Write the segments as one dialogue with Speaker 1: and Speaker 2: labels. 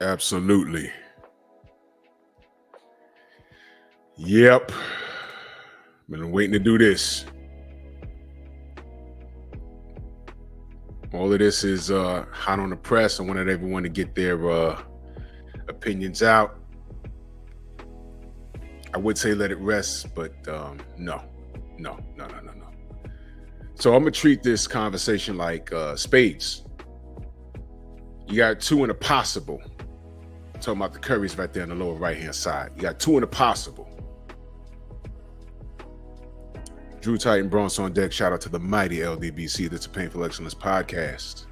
Speaker 1: Absolutely. Yep. Been waiting to do this. All of this is hot on the press. I wanted everyone to get their opinions out. I would say let it rest, but no. So I'm gonna treat this conversation like spades. You got two in a possible. I'm talking about the Currys right there on the lower right-hand side. You got two in a possible. Drew Titan Bronx on deck. Shout out to the mighty LDBC. That's a Painful Excellence podcast.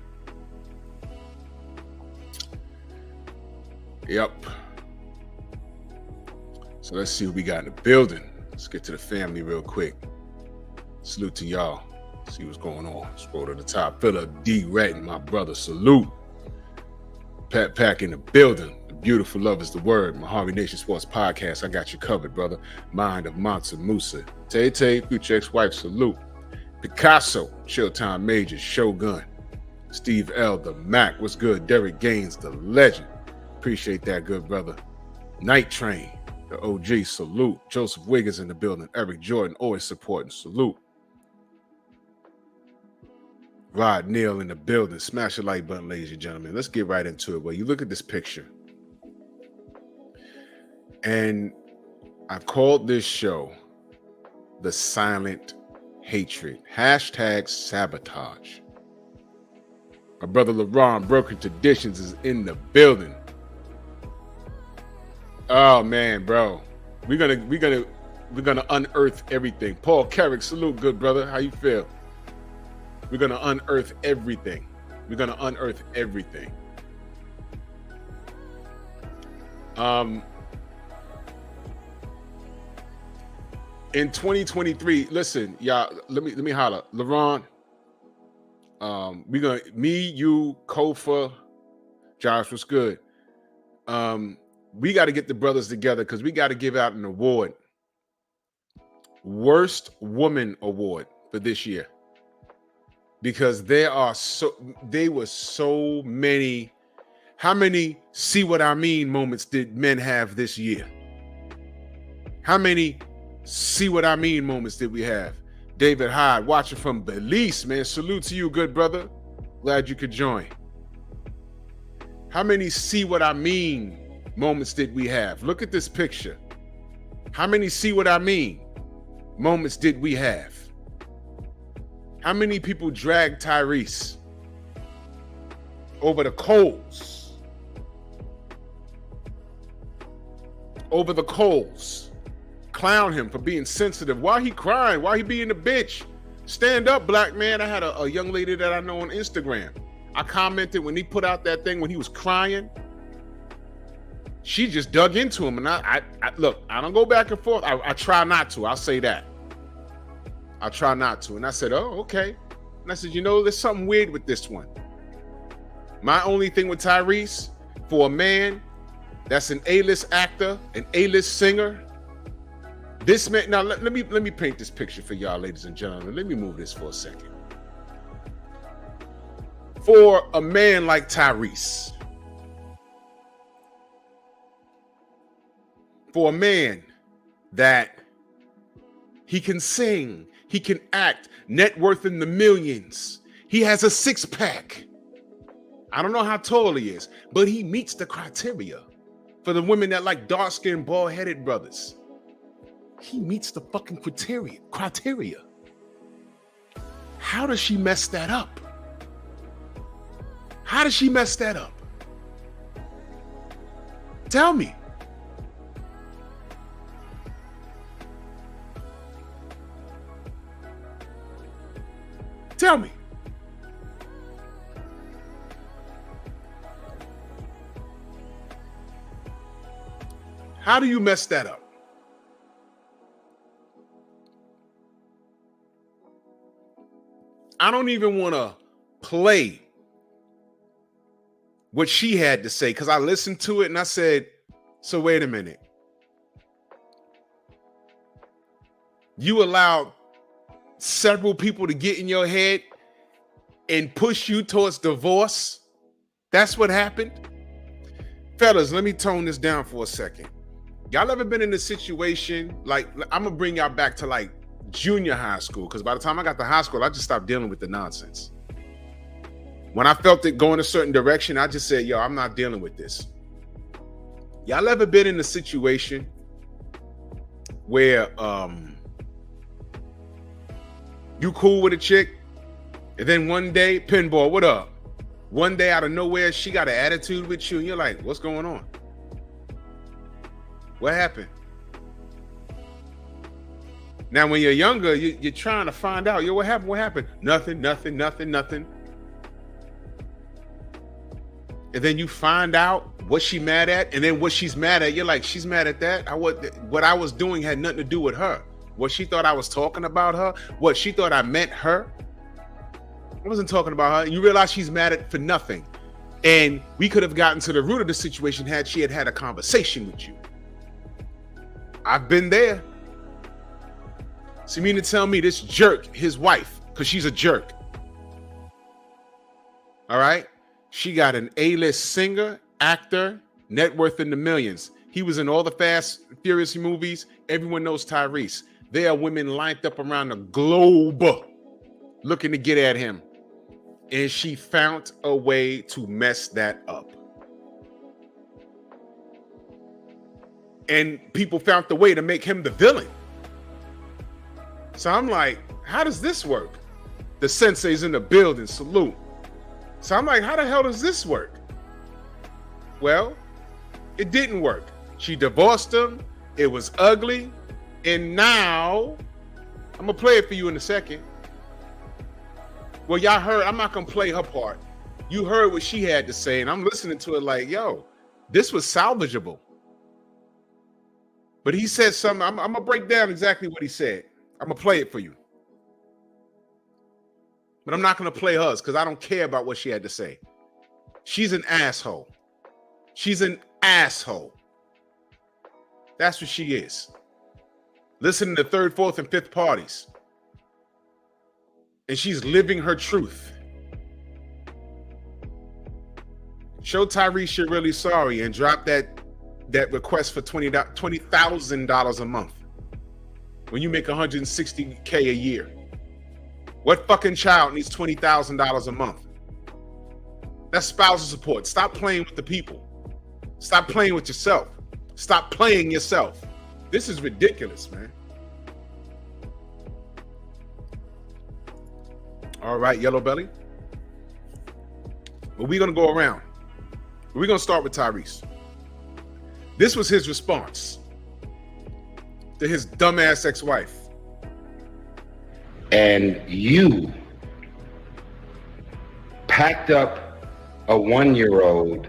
Speaker 1: Yep. So let's see what we got in the building. Let's get to the family real quick. Salute to y'all. See what's going on. Scroll to the top. Philip D. Redden, my brother. Salute. Pat Pack in the building. The beautiful love is the word. Mojave Nation Sports Podcast. I got you covered, brother. Mind of Mansa Musa. Tay Tay, future ex-wife. Salute. Picasso. Showtime Major. Shogun. Steve L. The Mac. What's good? Derek Gaines, the legend. Appreciate that, good brother. Night Train. The OG. Salute. Joseph Wiggins in the building. Eric Jordan. Always supporting. Salute. Rod Neal in the building. Smash the like button, ladies and gentlemen. Let's get right into it. Well, you look at this picture. And I've called this show The Silent Hatred. Hashtag sabotage. My brother LeBron, Broken Traditions, is in the building. Oh man, bro. We're gonna unearth everything. Paul Carrick, salute, good brother. How you feel? We're going to unearth everything. We're going to unearth everything. In 2023, listen, y'all, let me holler. LeBron, me, you, Kofa, Josh, what's good? We got to get the brothers together because we got to give out an award. Worst Woman Award for this year. Because there were so many. How many see what I mean moments did men have this year? How many see what I mean moments did we have? David Hyde, watching from Belize, man. Salute to you, good brother. Glad you could join. How many see what I mean moments did we have? Look at this picture. How many see what I mean moments did we have? How many people dragged Tyrese over the coals? Over the coals. Clown him for being sensitive. Why he crying? Why he being a bitch? Stand up, black man. I had a young lady that I know on Instagram. I commented when he put out that thing when he was crying. She just dug into him. And I look, I don't go back and forth. I try not to. I'll say that. I try not to. And I said, oh, okay. And I said, there's something weird with this one. My only thing with Tyrese, for a man that's an A-list actor, an A-list singer, this man, now let me paint this picture for y'all, ladies and gentlemen. Let me move this for a second. For a man like Tyrese, for a man that he can sing, he can act, net worth in the millions. He has a six-pack. I don't know how tall he is, but he meets the criteria for the women that like dark-skinned, bald-headed brothers. He meets the fucking criteria. How does she mess that up? How does she mess that up? Tell me. Tell me. How do you mess that up? I don't even want to play what she had to say because I listened to it and I said, so wait a minute. You allowed several people to get in your head and push you towards divorce? That's what happened? Fellas, let me tone this down for a second. Y'all ever been in a situation, like, I'm gonna bring y'all back to like junior high school, because by the time I got to high school, I just stopped dealing with the nonsense. When I felt it going a certain direction, I just said, yo, I'm not dealing with this. Y'all ever been in a situation where you cool with a chick, and then one day, Pinball, what up? One day out of nowhere, she got an attitude with you, and you're like, what's going on? What happened? Now, when you're younger, you're trying to find out, yo, what happened? What happened? Nothing. And then you find out what she mad at, and then what she's mad at, you're like, she's mad at that? What I was doing had nothing to do with her. What she thought I was talking about her? What she thought I meant her? I wasn't talking about her. You realize she's mad at for nothing. And we could have gotten to the root of the situation had she had a conversation with you. I've been there. So you mean to tell me this jerk, his wife, because she's a jerk, all right? She got an A-list singer, actor, net worth in the millions. He was in all the Fast Furious movies. Everyone knows Tyrese. There are women lined up around the globe looking to get at him. And she found a way to mess that up. And people found the way to make him the villain. So I'm like, how does this work? The sensei's in the building, salute. So I'm like, how the hell does this work? Well, it didn't work. She divorced him. It was ugly. And now, I'm going to play it for you in a second. Well, y'all heard, I'm not going to play her part. You heard what she had to say, and I'm listening to it like, yo, this was salvageable. But he said something, I'm going to break down exactly what he said. I'm going to play it for you. But I'm not going to play hers because I don't care about what she had to say. She's an asshole. She's an asshole. That's what she is. Listening to third, fourth, and fifth parties. And she's living her truth. Show Tyrese you're really sorry and drop that request for $20,000 a month when you make $160K a year. What fucking child needs $20,000 a month? That's spousal support. Stop playing with the people. Stop playing with yourself. Stop playing yourself. This is ridiculous, man. All right, Yellow Belly. But we're going to go around. We're going to start with Tyrese. This was his response to his dumbass ex-wife.
Speaker 2: And you packed up a 1-year-old,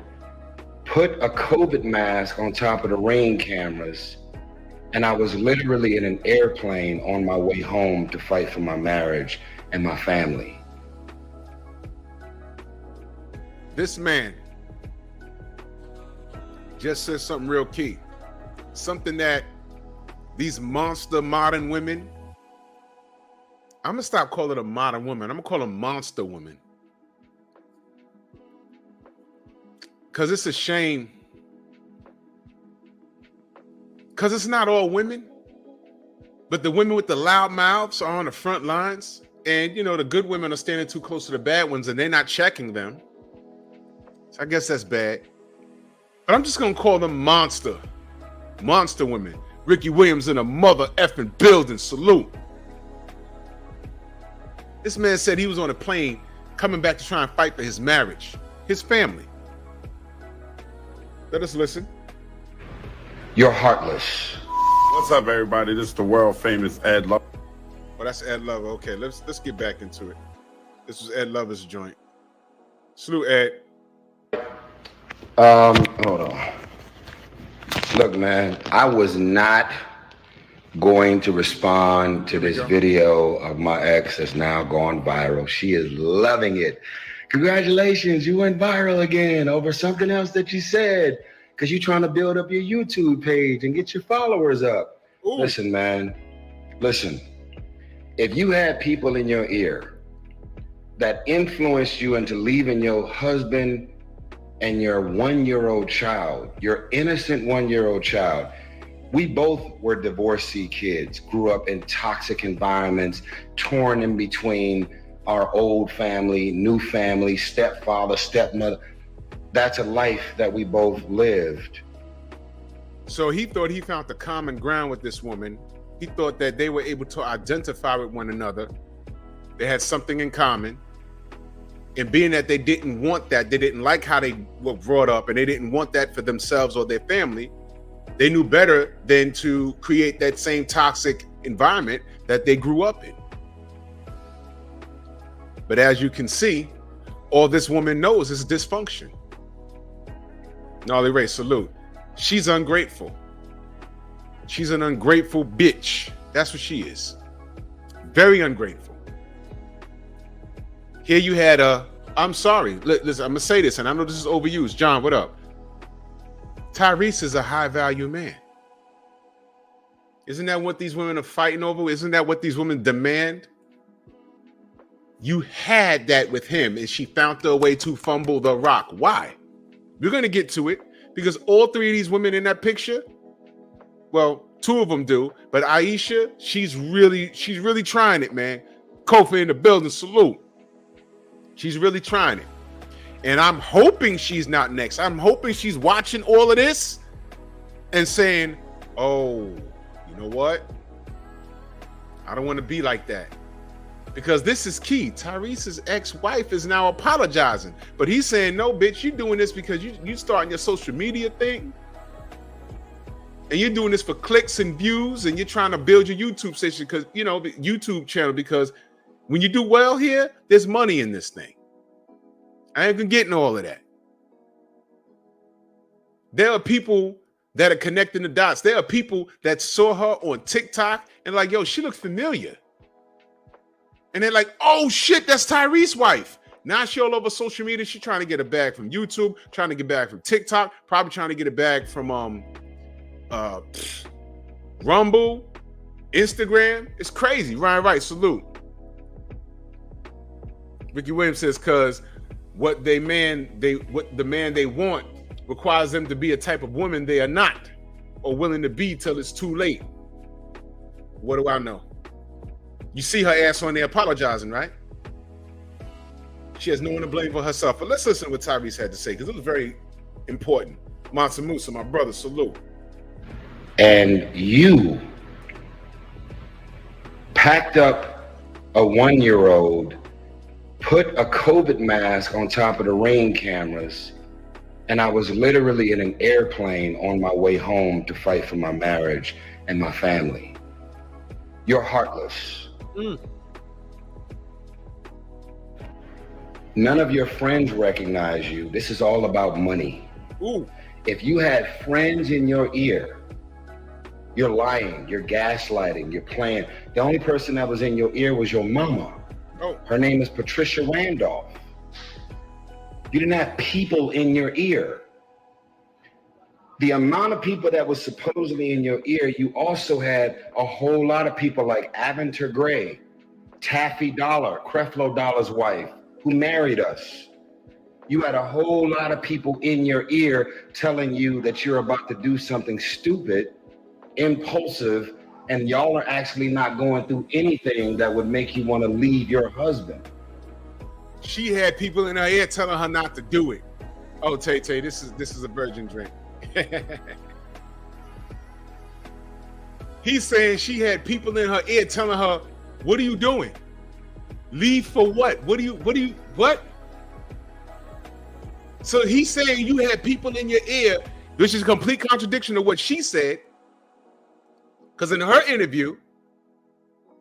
Speaker 2: put a COVID mask on top of the Ring cameras, and I was literally in an airplane on my way home to fight for my marriage and my family.
Speaker 1: This man just said something real key. Something that these monster modern women, I'm going to stop calling them modern women. I'm going to call them monster women. Because it's a shame. Because it's not all women. But the women with the loud mouths are on the front lines. And, you know, the good women are standing too close to the bad ones and they're not checking them. So I guess that's bad. But I'm just going to call them monster women. Ricky Williams in a mother effing building. Salute. This man said he was on a plane coming back to try and fight for his marriage, his family. Let us listen.
Speaker 2: You're heartless.
Speaker 3: What's up, everybody? This is the world famous Ed Love.
Speaker 1: Oh, that's Ed Lover. Okay, let's get back into it. This was Ed Lover's joint. Salute, Ed.
Speaker 2: Hold on. Look, man, I was not going to respond to this video of my ex that's now gone viral. She is loving it. Congratulations, you went viral again over something else that you said because you're trying to build up your YouTube page and get your followers up. Ooh. Listen, man, listen. If you had people in your ear that influenced you into leaving your husband and your 1-year-old child, your innocent 1-year-old child. We both were divorcee kids, grew up in toxic environments, torn in between our old family, new family, stepfather, stepmother. That's a life that we both lived.
Speaker 1: So he thought he found the common ground with this woman. He thought that they were able to identify with one another. They had something in common. And being that they didn't want that, they didn't like how they were brought up, and they didn't want that for themselves or their family, they knew better than to create that same toxic environment that they grew up in. But as you can see, all this woman knows is dysfunction. Gnarly Ray, salute. She's ungrateful. She's an ungrateful bitch. That's what she is. Very ungrateful. Here you had I'm sorry. Listen, I'm going to say this, and I know this is overused. John, what up? Tyrese is a high-value man. Isn't that what these women are fighting over? Isn't that what these women demand? You had that with him, and she found a way to fumble the rock. Why? We're going to get to it, because all three of these women in that picture, well, two of them do, but Aisha, she's really trying it, man. Kofi in the building, salute. She's really trying it. And I'm hoping she's not next. I'm hoping she's watching all of this and saying, oh, you know what? I don't want to be like that. Because this is key. Tyrese's ex-wife is now apologizing. But he's saying, no, bitch, you're doing this because you starting your social media thing. And you're doing this for clicks and views, and you're trying to build your YouTube station, because, you know, the YouTube channel, because when you do well here, there's money in this thing. I ain't gonna get into all of that. There are people that are connecting the dots. There are people that saw her on TikTok and like, yo, she looks familiar. And they're like, oh shit, that's Tyrese's wife. Now she all over social media. She's trying to get a bag from YouTube, trying to get a bag from TikTok, probably trying to get a bag from Rumble, Instagram. It's crazy. Ryan Wright, salute. Ricky Williams says, cause what the man they want requires them to be a type of woman they are not or willing to be till it's too late. What do I know? You see her ass on there apologizing, right? She has no one to blame for herself. But let's listen to what Tyrese had to say, because it was very important. Mansa Musa, my brother, salute.
Speaker 2: And you packed up a 1-year-old, put a COVID mask on top of the Ring cameras, and I was literally in an airplane on my way home to fight for my marriage and my family. You're heartless. None of your friends recognize you. This is all about money.
Speaker 1: Ooh.
Speaker 2: If you had friends in your ear, you're lying, you're gaslighting, you're playing. The only person that was in your ear was your mama.
Speaker 1: Oh.
Speaker 2: Her name is Patricia Randolph. You didn't have people in your ear. The amount of people that was supposedly in your ear, you also had a whole lot of people like Aventer Gray, Taffy Dollar, Creflo Dollar's wife, who married us. You had a whole lot of people in your ear telling you that you're about to do something stupid, impulsive, and y'all are actually not going through anything that would make you want to leave your husband.
Speaker 1: She had people in her ear telling her not to do it. Oh, Tay, this is a virgin drink. He's saying she had people in her ear telling her, what are you doing? Leave for what? What? So he's saying you had people in your ear, which is a complete contradiction of what she said. Because in her interview,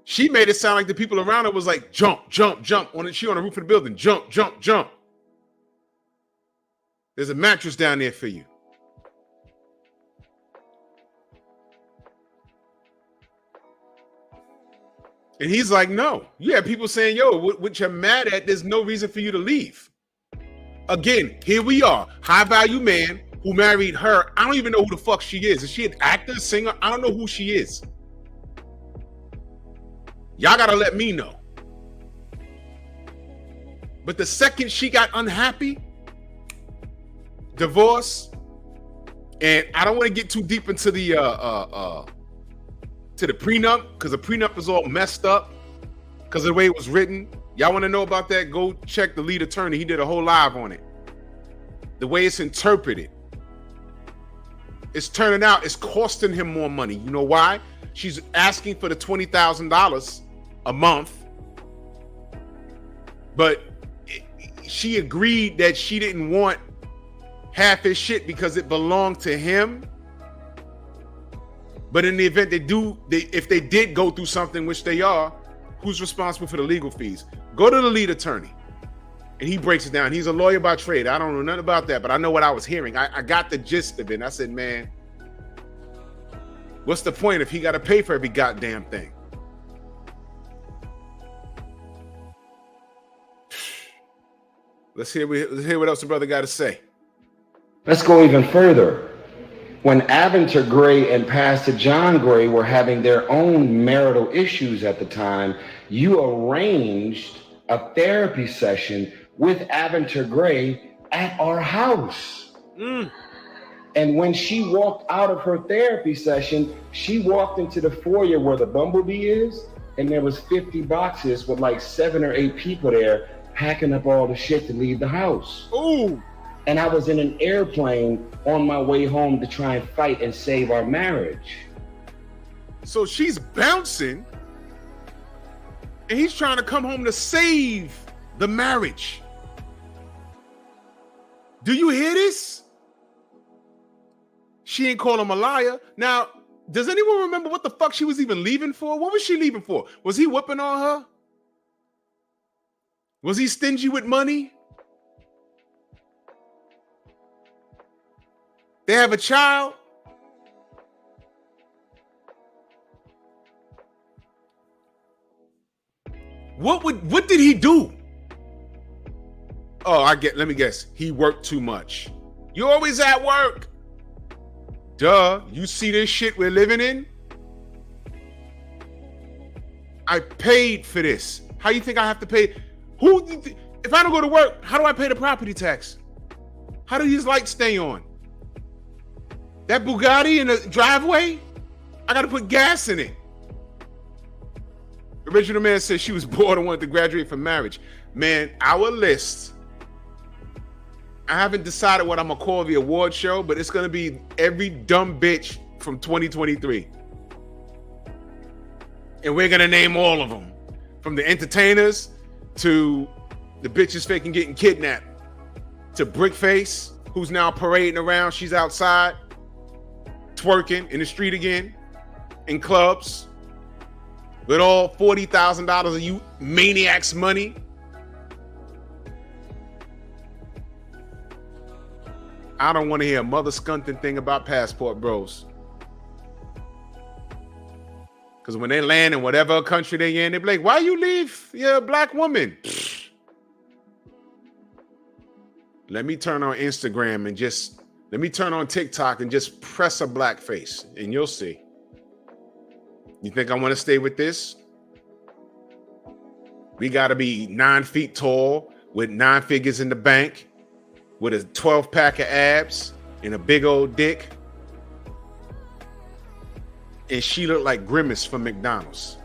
Speaker 1: she made it sound like the people around her was like, jump, jump, jump. She on the roof of the building, jump, jump, jump. There's a mattress down there for you. And he's like, no. You have people saying, yo, what you're mad at, there's no reason for you to leave. Again, here we are. High value man who married her. I don't even know who the fuck she is. Is she an actor, singer? I don't know who she is. Y'all gotta let me know. But the second she got unhappy, divorce, and I don't want to get too deep into the prenup, because the prenup is all messed up because of the way it was written. Y'all want to know about that? Go check the lead attorney. He did a whole live on it. The way it's interpreted, it's turning out it's costing him more money. You know why? She's asking for the $20,000 a month, but she agreed that she didn't want half his shit because it belonged to him. But in the event if they did go through something, which they are, who's responsible for the legal fees? Go to the lead attorney, and he breaks it down. He's a lawyer by trade. I don't know nothing about that, but I know what I was hearing. I got the gist of it. And I said, man, what's the point if he got to pay for every goddamn thing? Let's hear what else the brother got to say.
Speaker 2: Let's go even further. When Aventer Gray and Pastor John Gray were having their own marital issues at the time, you arranged a therapy session with Aventer Gray at our house. And when she walked out of her therapy session, she walked into the foyer where the Bumblebee is, and there was 50 boxes with like 7 or 8 people there packing up all the shit to leave the house.
Speaker 1: Ooh.
Speaker 2: And I was in an airplane on my way home to try and fight and save our marriage.
Speaker 1: So she's bouncing, and he's trying to come home to save the marriage. Do you hear this? She ain't call him a liar. Now, does anyone remember what the fuck she was even leaving for? What was she leaving for? Was he whipping on her? Was he stingy with money? They have a child. What did he do? Oh, let me guess. He worked too much. You always at work. Duh, you see this shit we're living in? I paid for this. How you think I have to pay? If I don't go to work, how do I pay the property tax? How do these lights stay on? That Bugatti in the driveway, I got to put gas in it. Original Man says she was bored and wanted to graduate from marriage. Man, our list, I haven't decided what I'm going to call the award show, but it's going to be every dumb bitch from 2023. And we're going to name all of them. From the entertainers to the bitches faking getting kidnapped to Brickface, who's now parading around. She's outside twerking in the street again, in clubs, with all $40,000 of you maniacs' money. I don't want to hear a mother skunting thing about Passport Bros. Because when they land in whatever country they in, they be like, why you leave your black woman? Pfft. Let me turn on Instagram and let me turn on TikTok and just press a black face, and you'll see. You think I want to stay with this? We got to be 9 feet tall with 9 figures in the bank, with a 12-pack of abs and a big old dick. And she looked like Grimace from McDonald's,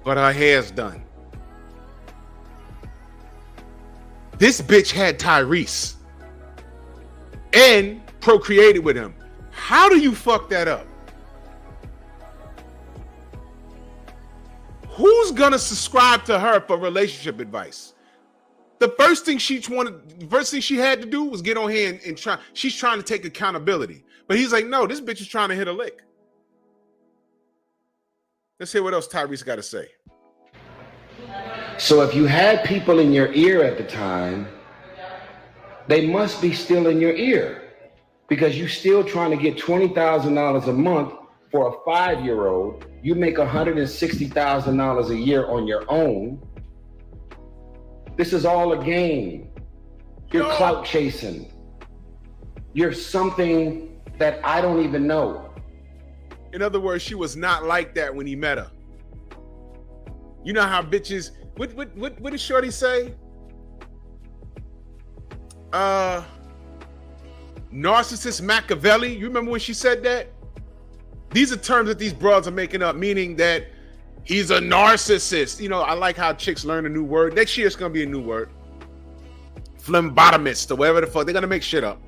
Speaker 1: but her hair's done. This bitch had Tyrese and procreated with him. How do you fuck that up? Who's gonna subscribe to her for relationship advice? The first thing she had to do was get on here and try. She's trying to take accountability, but he's like, no, this bitch is trying to hit a lick. Let's hear what else Tyrese got to say.
Speaker 2: So if you had people in your ear at the time, they must be still in your ear, because you're still trying to get $20,000 a month for a 5-year-old. You make $160,000 a year on your own. This is all a game. You're clout chasing. You're something that I don't even know.
Speaker 1: In other words, she was not like that when he met her. You know how bitches, what did Shorty say? narcissist Machiavelli. You remember when she said that? These are terms that these broads are making up, meaning that he's a narcissist. You know, I like how chicks learn a new word. Next year it's going to be a new word. Phlebotomist or whatever the fuck. They're going to make shit up.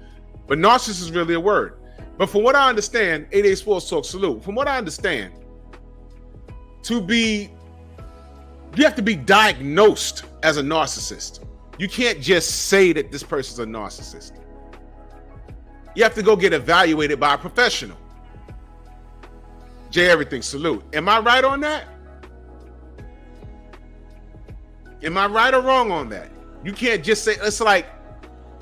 Speaker 1: But narcissist is really a word. But from what I understand, 88 Sports Talk, salute. From what I understand, you have to be diagnosed as a narcissist. You can't just say that this person's a narcissist. You have to go get evaluated by a professional. Jay Everything, salute. Am I right on that? Am I right or wrong on that? You can't just say, it's like,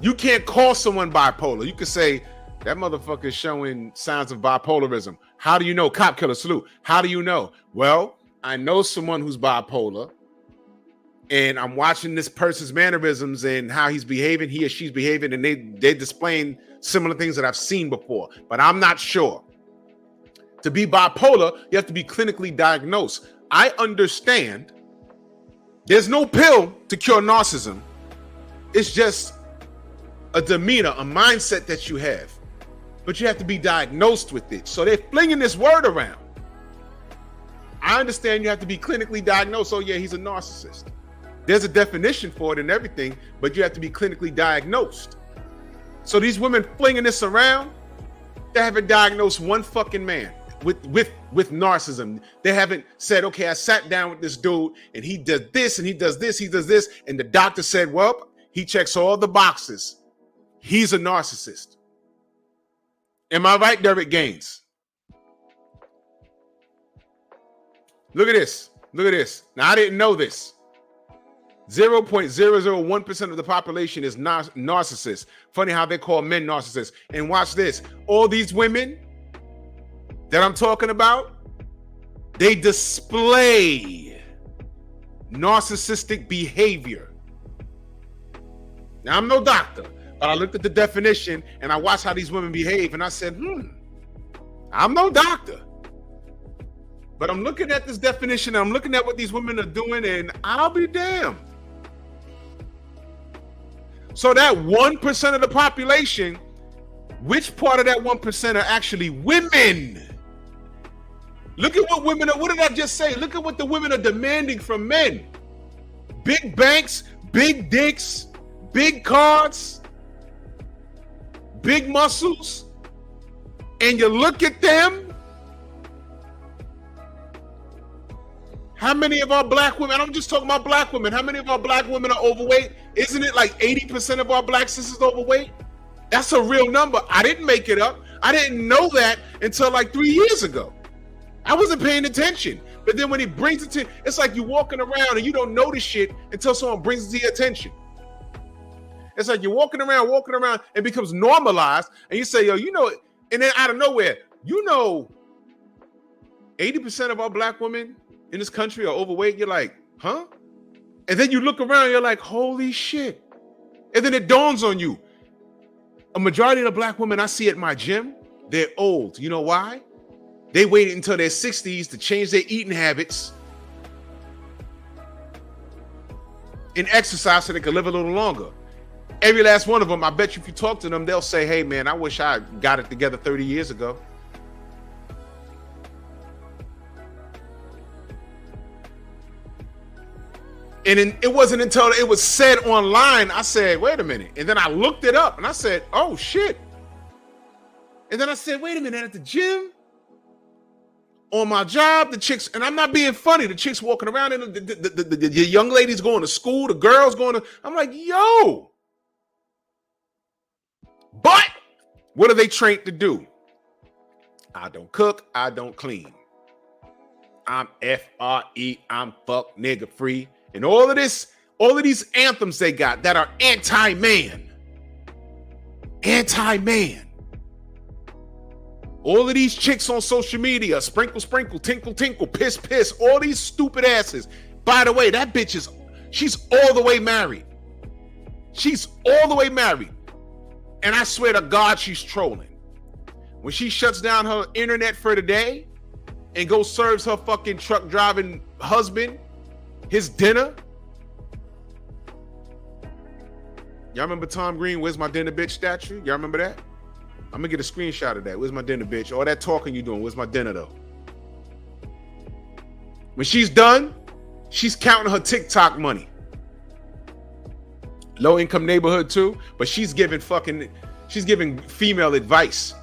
Speaker 1: you can't call someone bipolar. You can say, that motherfucker is showing signs of bipolarism. How do you know? Cop killer, salute. How do you know? Well, I know someone who's bipolar, and I'm watching this person's mannerisms and how he's behaving, he or she's behaving, and they're displaying similar things that I've seen before, but I'm not sure. To be bipolar, you have to be clinically diagnosed. I understand there's no pill to cure narcissism. It's just a demeanor, a mindset that you have, but you have to be diagnosed with it. So they're flinging this word around. I understand you have to be clinically diagnosed. Oh yeah, he's a narcissist. There's a definition for it and everything, but you have to be clinically diagnosed. So these women flinging this around, they haven't diagnosed one fucking man with narcissism. They haven't said, okay, I sat down with this dude and he does this and he does this, he does this. And the doctor said, well, he checks all the boxes. He's a narcissist. Am I right, Derek Gaines? Look at this. Look at this. Now, I didn't know this. 0.001% of the population is narcissists. Funny how they call men narcissists. And watch this. All these women that I'm talking about, they display narcissistic behavior. Now, I'm no doctor, but I looked at the definition and I watched how these women behave and I said, I'm no doctor. But I'm looking at this definition, and I'm looking at what these women are doing, and I'll be damned. So that 1% of the population, which part of that 1% are actually women? Look at what women are, what did I just say? Look at what the women are demanding from men. Big banks, big dicks, big cars, big muscles. And you look at them. How many of our black women, I'm just talking about black women, how many of our black women are overweight? Isn't it like 80% of our black sisters overweight? That's a real number. I didn't make it up. I didn't know that until like 3 years ago. I wasn't paying attention. But then when he brings it to, it's like you're walking around and you don't notice shit until someone brings it to your attention. It's like you're walking around, it becomes normalized, and you say, yo, you know, and then out of nowhere, you know, 80% of our black women in this country are overweight. You're like, huh? And then you look around, you're like, holy shit. And then it dawns on you. A majority of the black women I see at my gym, they're old. You know why? They waited until their 60s to change their eating habits and exercise so they could live a little longer. Every last one of them, I bet you if you talk to them, they'll say, hey man, I wish I got it together 30 years ago. And it wasn't until it was said online, I said, wait a minute. And then I looked it up and I said, oh shit. And then I said, wait a minute, at the gym, on my job, the chicks, and I'm not being funny, the chicks walking around and the young ladies going to school, the girls going to, I'm like, yo. But what are they trained to do? I don't cook, I don't clean. I'm F-R-E, I'm fuck nigga free. And all of these anthems they got that are anti-man. Anti-man. All of these chicks on social media, sprinkle, sprinkle, tinkle, tinkle, piss, piss, all these stupid asses. By the way, that bitch she's all the way married. She's all the way married. And I swear to God, she's trolling. When she shuts down her internet for the day and goes serves her fucking truck driving husband his dinner. Y'all remember Tom Green, where's my dinner bitch statue? Y'all remember that? I'm gonna get a screenshot of that. Where's my dinner, bitch? All that talking you doing, where's my dinner though? When she's done, she's counting her TikTok money. Low income neighborhood too, but she's giving female advice.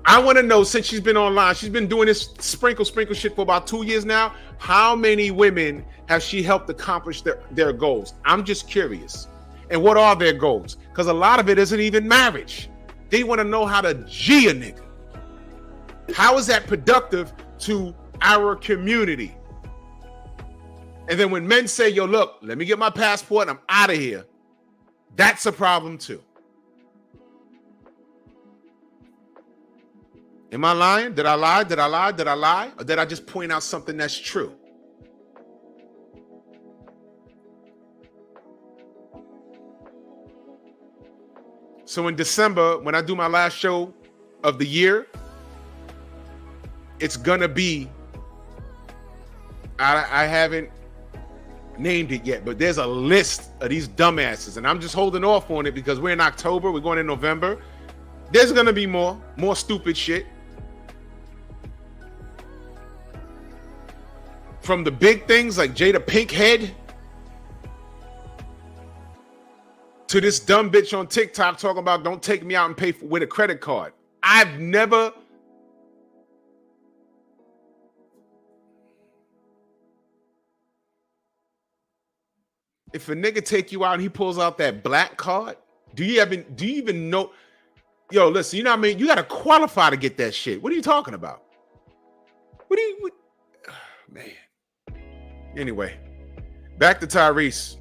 Speaker 1: I want to know, since she's been online, she's been doing this sprinkle shit for about 2 years now. How many women has she helped accomplish their goals? I'm just curious. And what are their goals? Because a lot of it isn't even marriage. They want to know how to G a nigga. How is that productive to our community? And then when men say, yo, look, let me get my passport and I'm out of here, that's a problem too. Am I lying? Did I lie? Did I lie? Did I lie? Or did I just point out something that's true? So in December, when I do my last show of the year, it's gonna be, I haven't named it yet, but there's a list of these dumbasses, and I'm just holding off on it because we're in October, we're going in November. There's gonna be more stupid shit. From the big things like Jada Pinkhead to this dumb bitch on TikTok talking about don't take me out and pay with a credit card. I've never if a nigga take you out and he pulls out that black card, do you even know? Yo, listen, you know what I mean? You got to qualify to get that shit. What are you talking about? Man. Anyway, back to Tyrese.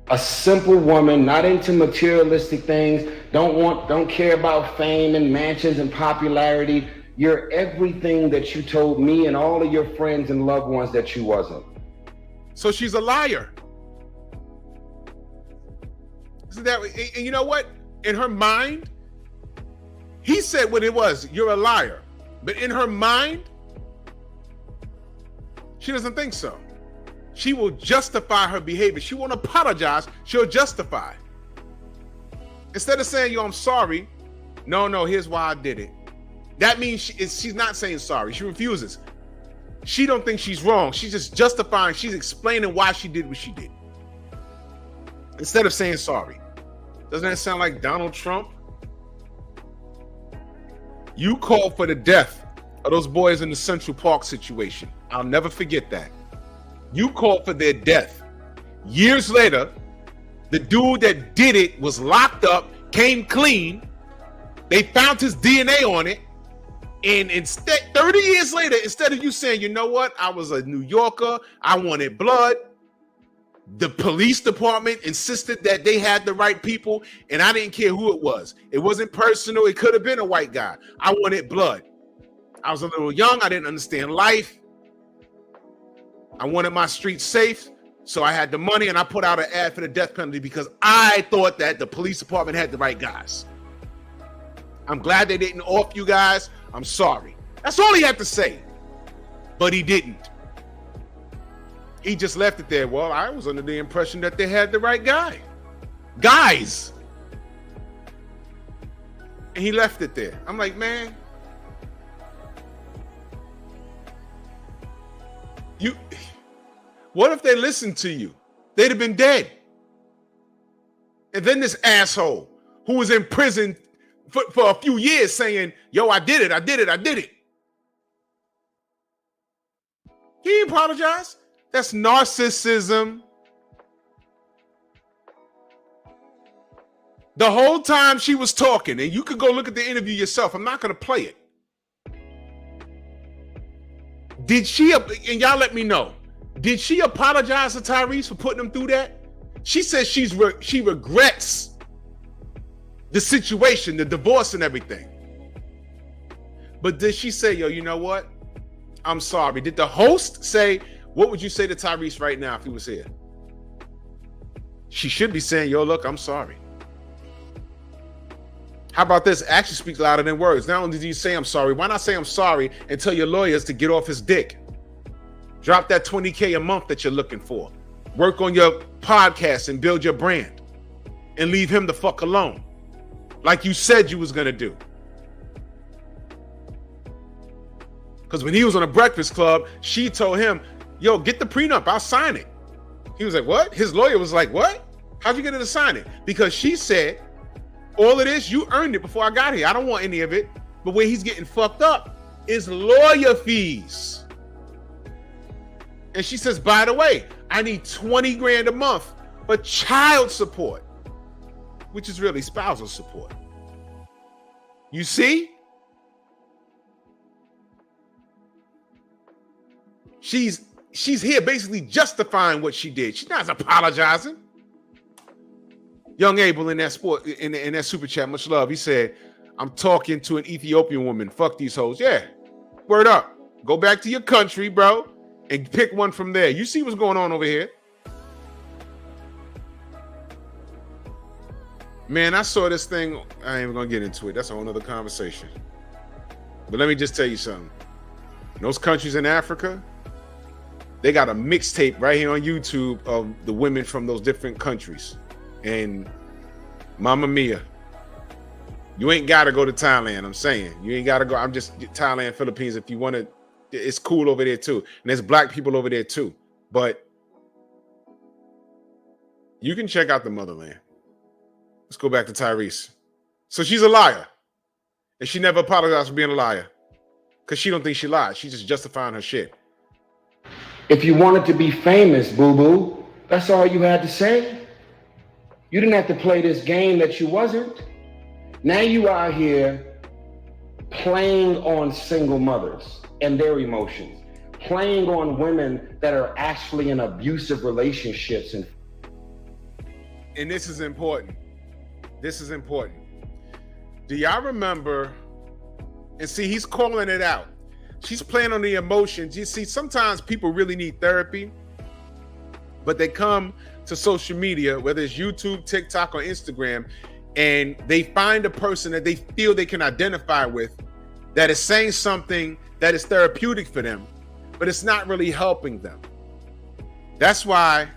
Speaker 2: A simple woman, not into materialistic things, don't care about fame and mansions and popularity. You're everything that you told me and all of your friends and loved ones that you wasn't.
Speaker 1: So she's a liar. Isn't that? And you know what? In her mind, he said what it was. You're a liar. But in her mind, she doesn't think so. She will justify her behavior. She won't apologize. She'll justify. Instead of saying, yo, I'm sorry. No, here's why I did it. That means she's not saying sorry. She refuses. She don't think she's wrong. She's just justifying. She's explaining why she did what she did. Instead of saying sorry. Doesn't that sound like Donald Trump? You called for the death of those boys in the Central Park situation. I'll never forget that. You called for their death. Years later, the dude that did it was locked up, came clean. They found his DNA on it. And instead, 30 years later, instead of you saying, you know what, I was a New Yorker, I wanted blood, the police department insisted that they had the right people, and I didn't care who it was. It wasn't personal. It could have been a white guy. I wanted blood. I was a little young. I didn't understand life. I wanted my street safe, so I had the money, and I put out an ad for the death penalty because I thought that the police department had the right guys. I'm glad they didn't off you guys. I'm sorry. That's all he had to say. But he didn't. He just left it there. Well, I was under the impression that they had the right guys. And he left it there. I'm like, man, what if they listened to you? They'd have been dead. And then this asshole who was in prison for a few years saying, yo, I did it. He apologized. That's narcissism. The whole time she was talking, and you could go look at the interview yourself. I'm not going to play it. Did she, and y'all let me know, did she apologize to Tyrese for putting him through that? She says she regrets the situation, the divorce and everything. But did she say, yo, you know what? I'm sorry. Did the host say, what would you say to Tyrese right now if he was here? She should be saying, yo, look, I'm sorry. How about this? Actions speak louder than words. Not only do you say I'm sorry, why not say I'm sorry and tell your lawyers to get off his dick? Drop that $20K a month that you're looking for. Work on your podcast and build your brand. And leave him the fuck alone. Like you said you was gonna do. Because when he was on a Breakfast Club, she told him, yo, get the prenup, I'll sign it. He was like, what? His lawyer was like, what? How'd you get her to sign it? Because she said, all of this, you earned it before I got here. I don't want any of it. But where he's getting fucked up is lawyer fees. And she says, by the way, I need 20 grand a month for child support, which is really spousal support. You see? She's here basically justifying what she did. She's not apologizing. Young Abel in that in that super chat, much love. He said, I'm talking to an Ethiopian woman. Fuck these hoes. Yeah. Word up. Go back to your country, bro, and pick one from there. You see what's going on over here. Man, I saw this thing. I ain't even gonna get into it. That's a whole nother conversation. But let me just tell you something. Those countries in Africa, they got a mixtape right here on YouTube of the women from those different countries. And Mamma Mia, you ain't got to go to Thailand. I'm saying you ain't got to go. I'm just Thailand, Philippines. If you want to, it's cool over there too. And there's black people over there too. But you can check out the motherland. Let's go back to Tyrese. So she's a liar. And she never apologized for being a liar. Because she don't think she lied. She's just justifying her shit.
Speaker 2: If you wanted to be famous, boo-boo, that's all you had to say. You didn't have to play this game that you wasn't. Now you out here playing on single mothers and their emotions, playing on women that are actually in abusive relationships.
Speaker 1: And this is important. This is important. Do y'all remember? And see, he's calling it out. She's playing on the emotions. You see, sometimes people really need therapy, but they come to social media, whether it's YouTube, TikTok, or Instagram, and they find a person that they feel they can identify with that is saying something that is therapeutic for them, but it's not really helping them. That's why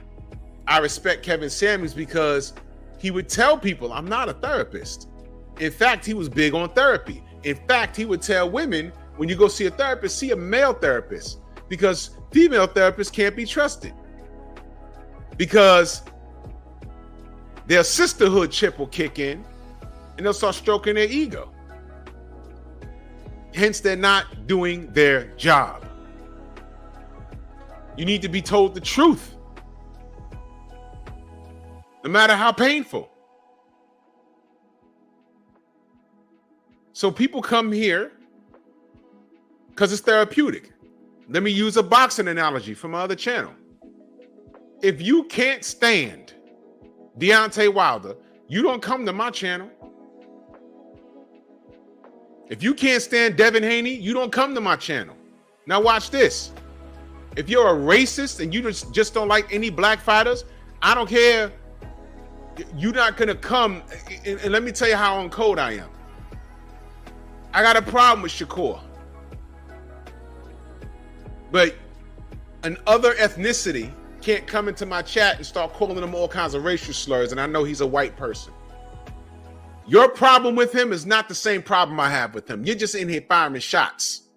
Speaker 1: I respect Kevin Samuels, because he would tell people, I'm not a therapist. In fact, he was big on therapy. In fact, he would tell women, when you go see a therapist, see a male therapist, because female therapists can't be trusted. Because their sisterhood chip will kick in and they'll start stroking their ego. Hence, they're not doing their job. You need to be told the truth, no matter how painful. So people come here because it's therapeutic. Let me use a boxing analogy from my other channel. If you can't stand Deontay Wilder, you don't come to my channel. If you can't stand Devin Haney, you don't come to my channel. Now watch this. If you're a racist and you just don't like any black fighters, I don't care. You're not gonna come. And let me tell you how on code I am. I got a problem with Shakur. But an other ethnicity can't come into my chat and start calling him all kinds of racial slurs, and I know he's a white person. Your problem with him is not the same problem I have with him. You're just in here firing shots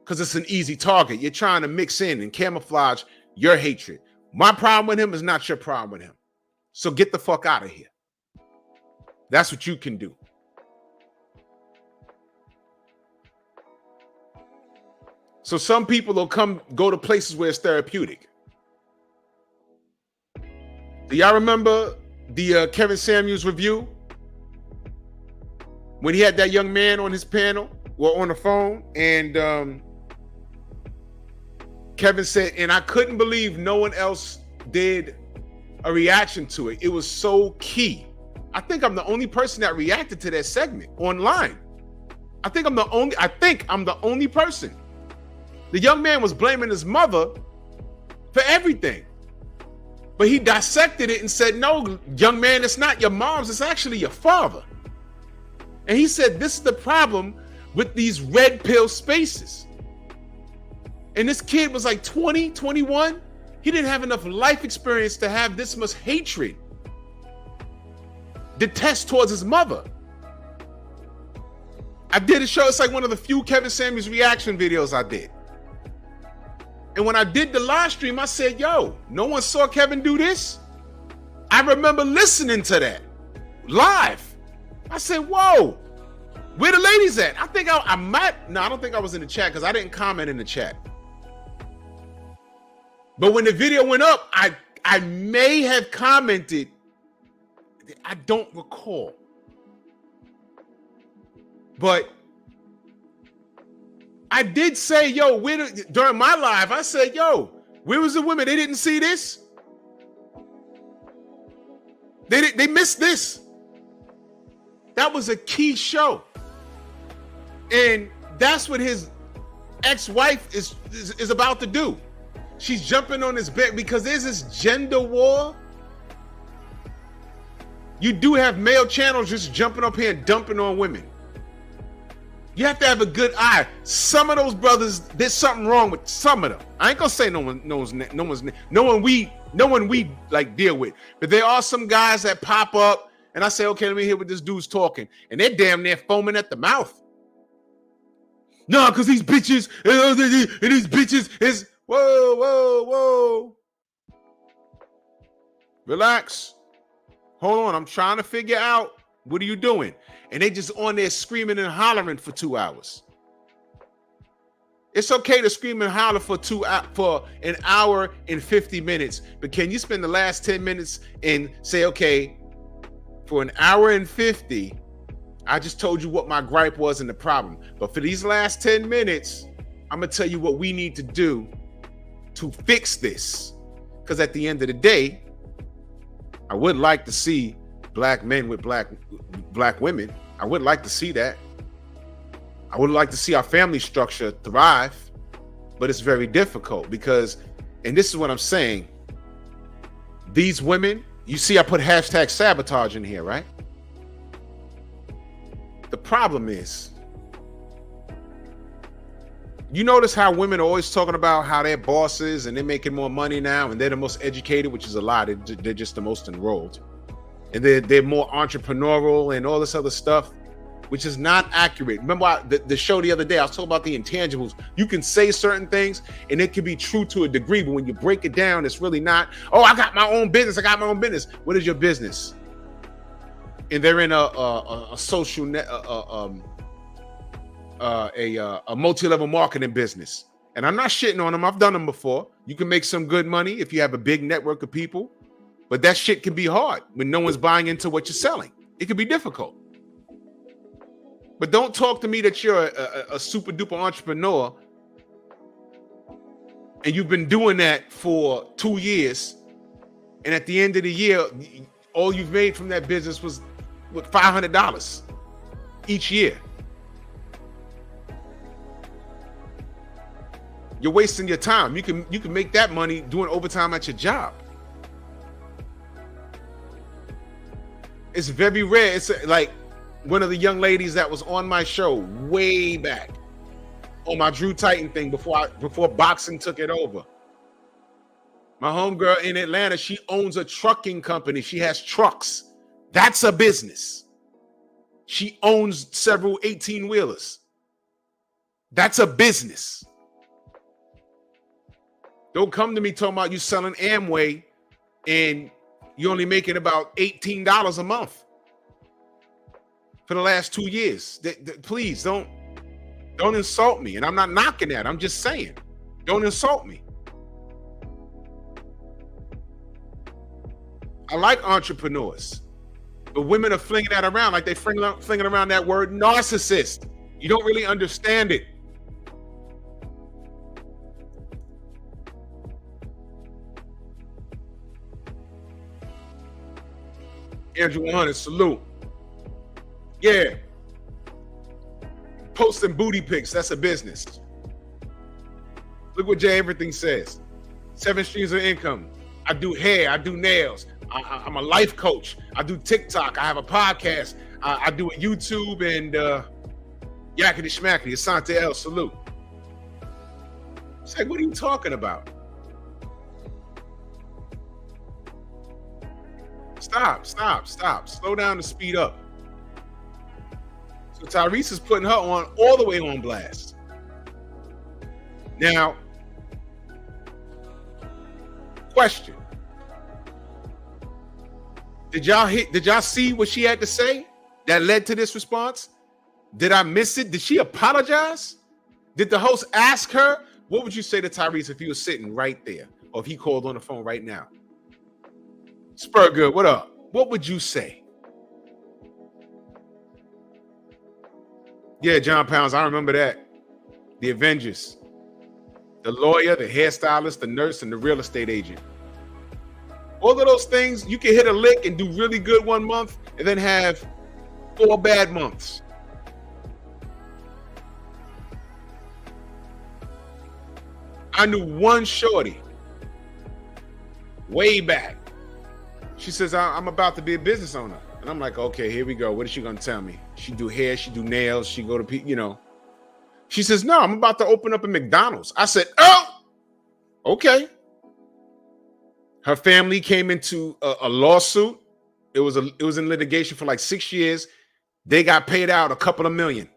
Speaker 1: because it's an easy target. You're trying to mix in and camouflage your hatred. My problem with him is not your problem with him. So get the fuck out of here. That's what you can do. So some people will go to places where it's therapeutic. Do y'all remember the Kevin Samuels review? When he had that young man on his panel, or on the phone, and Kevin said, and I couldn't believe no one else did a reaction to it. It was so key. I think I'm the only person that reacted to that segment online. I think I'm the only person. The young man was blaming his mother for everything. But he dissected it and said, no, young man, it's not your mom's, it's actually your father. And he said, this is the problem with these red pill spaces. And this kid was like 20, 21. He didn't have enough life experience to have this much hatred, detest towards his mother. I did a show. It's like one of the few Kevin Samuels reaction videos I did. And when I did the live stream, I said, yo, no one saw Kevin do this? I remember listening to that live. I said, whoa, where the ladies at? I think I might, no, I don't think I was in the chat because I didn't comment in the chat. But when the video went up, I may have commented. I don't recall. But I did say, yo, during my live, I said, yo, where was the women? They didn't see this. They missed this. That was a key show. And that's what his ex-wife is about to do. She's jumping on his back because there's this gender war. You do have male channels just jumping up here and dumping on women. You have to have a good eye. Some of those brothers, there's something wrong with some of them. I ain't gonna say no one we like deal with, but there are some guys that pop up, and I say, okay, let me hear what this dude's talking, and they're damn near foaming at the mouth. No, because these bitches and these bitches is whoa. Relax. Hold on, I'm trying to figure out what are you doing. And they just on there screaming and hollering for 2 hours. It's okay to scream and holler for an hour and 50 minutes, but can you spend the last 10 minutes and say, okay, for an hour and 50, I just told you what my gripe was and the problem. But for these last 10 minutes, I'm gonna tell you what we need to do to fix this. Because at the end of the day, I would like to see black men with black women. I would like to see that. I would like to see our family structure thrive, but it's very difficult because, and this is what I'm saying, these women, you see I put hashtag sabotage in here, right? The problem is, you notice how women are always talking about how they're bosses and they're making more money now and they're the most educated, which is a lie. They're just the most enrolled. And they're more entrepreneurial and all this other stuff, which is not accurate. Remember the show the other day, I was talking about the intangibles. You can say certain things and it can be true to a degree, but when you break it down, it's really not, oh, I got my own business. What is your business? And they're in a social net, a multi-level marketing business. And I'm not shitting on them. I've done them before. You can make some good money if you have a big network of people. But that shit can be hard when no one's buying into what you're selling. It can be difficult. But don't talk to me that you're a super duper entrepreneur and you've been doing that for 2 years. And at the end of the year, all you've made from that business was $500 each year. You're wasting your time. You can make that money doing overtime at your job. It's very rare. It's like one of the young ladies that was on my show way back on my Drew Titan thing before boxing took it over. My homegirl in Atlanta, she owns a trucking company. She has trucks. That's a business. She owns several 18-wheelers. That's a business. Don't come to me talking about you selling Amway and you're only making about $18 a month for the last 2 years. Please don't insult me. And I'm not knocking that. I'm just saying, don't insult me. I like entrepreneurs, but women are flinging that around like they flinging around that word narcissist. You don't really understand it. Andrew 100, salute. Yeah. Posting booty pics, that's a business. Look what Jay Everything says. 7 streams of income. I do hair, I do nails. I'm a life coach. I do TikTok. I have a podcast. I do a YouTube and Yakety Schmackety. Asante El, salute. It's like, what are you talking about? Stop. Slow down and speed up. So Tyrese is putting her on all the way on blast. Now, question. Did y'all see what she had to say that led to this response? Did I miss it? Did she apologize? Did the host ask her? What would you say to Tyrese if he was sitting right there? Or if he called on the phone right now? Spurgood, what up? What would you say? Yeah, John Pounds, I remember that. The Avengers. The lawyer, the hairstylist, the nurse, and the real estate agent. All of those things, you can hit a lick and do really good 1 month and then have 4 bad months. I knew one shorty way back. She says, I'm about to be a business owner. And I'm like, okay, here we go. What is she going to tell me? She do hair, she do nails, she go to, She says, no, I'm about to open up a McDonald's. I said, oh, okay. Her family came into a lawsuit. It was in litigation for like 6 years. They got paid out a couple of million.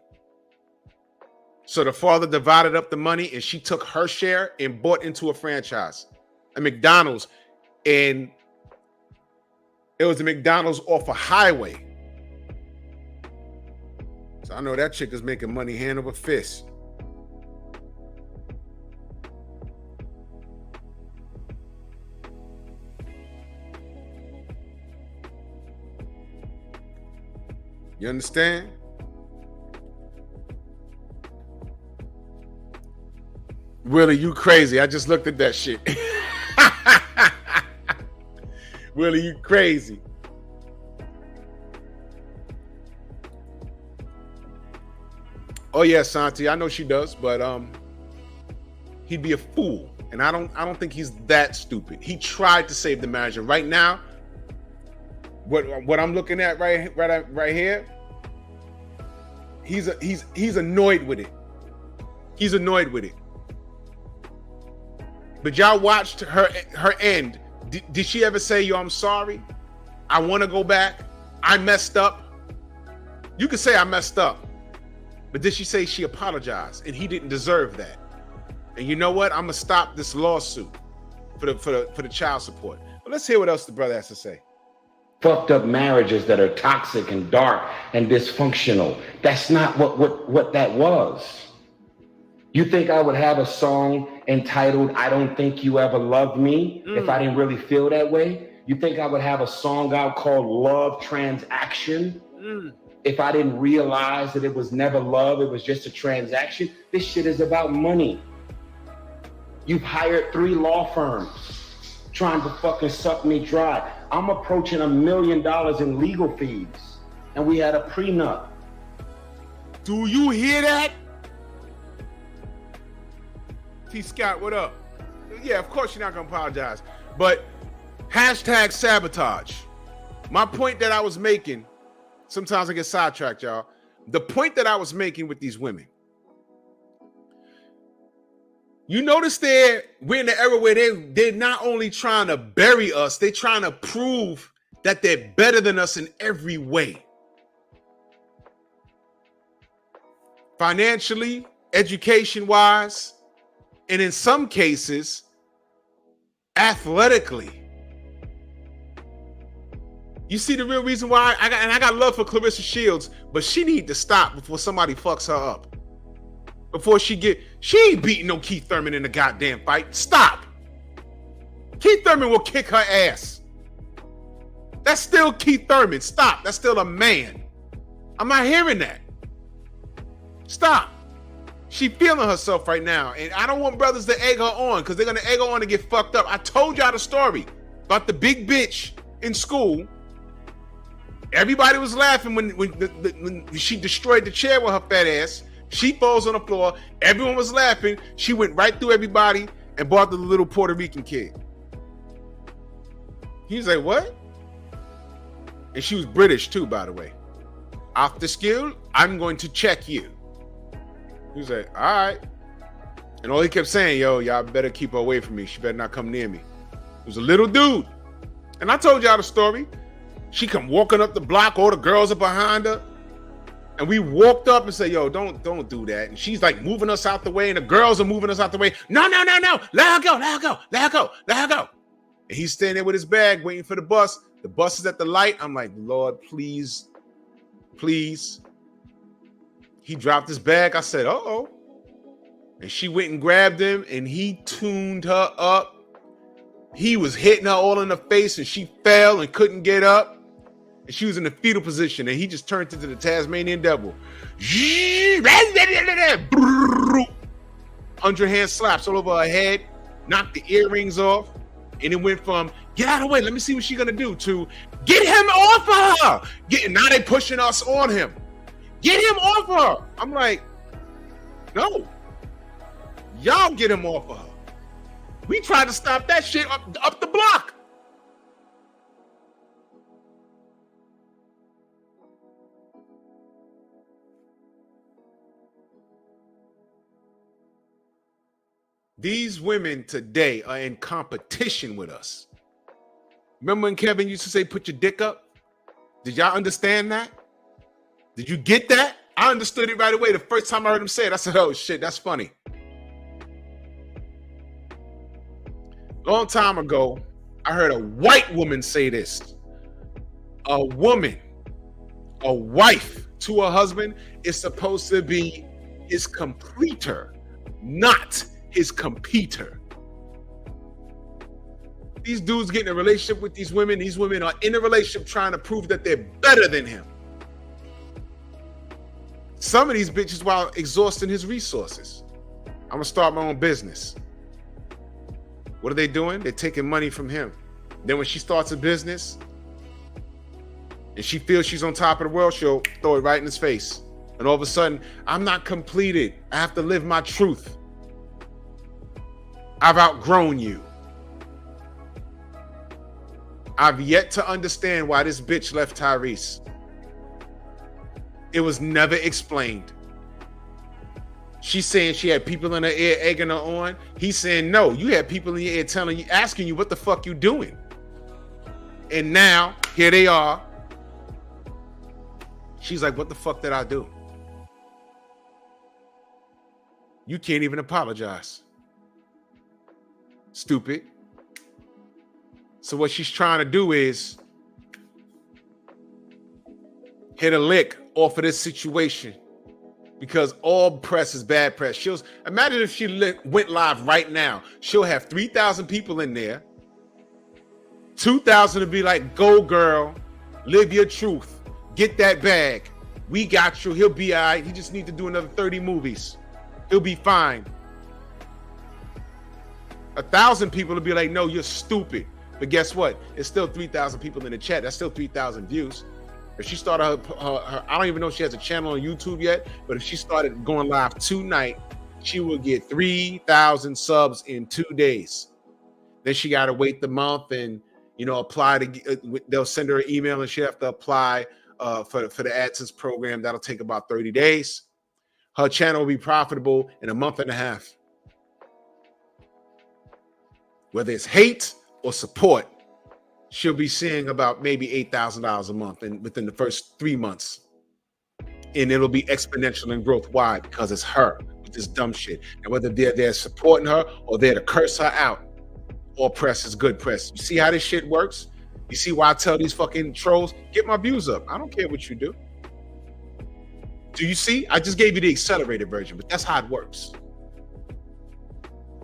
Speaker 1: So the father divided up the money and she took her share and bought into a franchise, a McDonald's. And it was a McDonald's off a highway. So I know that chick is making money hand over fist. You understand? Willie, you crazy. I just looked at that shit. Willie, you crazy. Oh yeah, Santi, I know she does, but he'd be a fool. And I don't think he's that stupid. He tried to save the marriage. And right now, what I'm looking at right here, he's annoyed with it. He's annoyed with it. But y'all watched her end. Did she ever say, yo, I'm sorry? I want to go back. I messed up. You could say I messed up. But did she say she apologized? And he didn't deserve that. And you know what? I'm going to stop this lawsuit for the child support. But let's hear what else the brother has to say.
Speaker 2: Fucked up marriages that are toxic and dark and dysfunctional. That's not what that was. You think I would have a song entitled I Don't Think You Ever Loved Me if I didn't really feel that way? You think I would have a song out called Love Transaction if I didn't realize that it was never love, it was just a transaction? This shit is about money. You've hired 3 law firms trying to fucking suck me dry. I'm approaching $1 million in legal fees, and we had a prenup.
Speaker 1: Do you hear that? T. Scott, what up? Yeah, of course you're not gonna apologize. But hashtag sabotage. My point that I was making, sometimes I get sidetracked, y'all. The point that I was making with these women. You notice we're in the era where they're not only trying to bury us, they're trying to prove that they're better than us in every way. Financially, education-wise, and in some cases, athletically. You see the real reason why I got love for Clarissa Shields, but she need to stop before somebody fucks her up. Before she ain't beating no Keith Thurman in a goddamn fight. Stop. Keith Thurman will kick her ass. That's still Keith Thurman. Stop. That's still a man. I'm not hearing that. Stop. She feeling herself right now. And I don't want brothers to egg her on because they're going to egg her on to get fucked up. I told y'all the story about the big bitch in school. Everybody was laughing when she destroyed the chair with her fat ass. She falls on the floor. Everyone was laughing. She went right through everybody and bought the little Puerto Rican kid. He's like, what? And she was British too, by the way. After school, I'm going to check you. He was like, all right. And all he kept saying, yo, y'all better keep her away from me. She better not come near me. It was a little dude. And I told y'all the story. She come walking up the block. All the girls are behind her. And we walked up and said, yo, don't do that. And she's like moving us out the way, and the girls are moving us out the way. No. Let her go. And he's standing there with his bag waiting for the bus. The bus is at the light. I'm like, Lord, please. He dropped his bag. I said, uh-oh. And she went and grabbed him, and he tuned her up. He was hitting her all in the face, and she fell and couldn't get up. And she was in the fetal position, and he just turned into the Tasmanian devil. 100-hand slaps all over her head, knocked the earrings off, and it went from, get out of the way, let me see what she's going to do, to, get him off of her. Now they pushing us on him. Get him off of her. I'm like, no. Y'all get him off of her. We tried to stop that shit up the block. These women today are in competition with us. Remember when Kevin used to say, put your dick up? Did y'all understand that? Did you get that? I understood it right away. The first time I heard him say it, I said, oh shit, that's funny. Long time ago, I heard a white woman say this. A woman, a wife to a husband is supposed to be his completer, not his competitor. These dudes get in a relationship with these women are in a relationship trying to prove that they're better than him. Some of these bitches while exhausting his resources. I'm gonna start my own business. What are they doing? They're taking money from him. Then when she starts a business and she feels she's on top of the world, she'll throw it right in his face. And all of a sudden, I'm not completed. I have to live my truth. I've outgrown you. I've yet to understand why this bitch left Tyrese. It was never explained. She's saying she had people in her ear egging her on. He's saying, no, you had people in your ear telling you, asking you what the fuck you doing. And now, here they are. She's like, what the fuck did I do? You can't even apologize. Stupid. So what she's trying to do is hit a lick off of this situation, because all press is bad press. Imagine if she went live right now. She'll have 3,000 people in there. 2,000 to be like, go girl, live your truth, get that bag. We got you. He'll be all right. He just need to do another 30 movies. He'll be fine. 1,000 people will be like, no, you're stupid. But guess what? It's still 3,000 people in the chat. That's still 3,000 views. If she started her, I don't even know if she has a channel on YouTube yet, but if she started going live tonight, she will get 3,000 subs in 2 days. Then she got to wait the month and, apply to, they'll send her an email and she'll have to apply for the AdSense program. That'll take about 30 days. Her channel will be profitable in a month and a half. Whether it's hate or support, she'll be seeing about maybe $8,000 a month within the first 3 months. And it'll be exponential in growth. Why? Because it's her with this dumb shit. And whether they're there supporting her or there to curse her out, all press is good press. You see how this shit works? You see why I tell these fucking trolls, get my views up. I don't care what you do. Do you see? I just gave you the accelerated version, but that's how it works.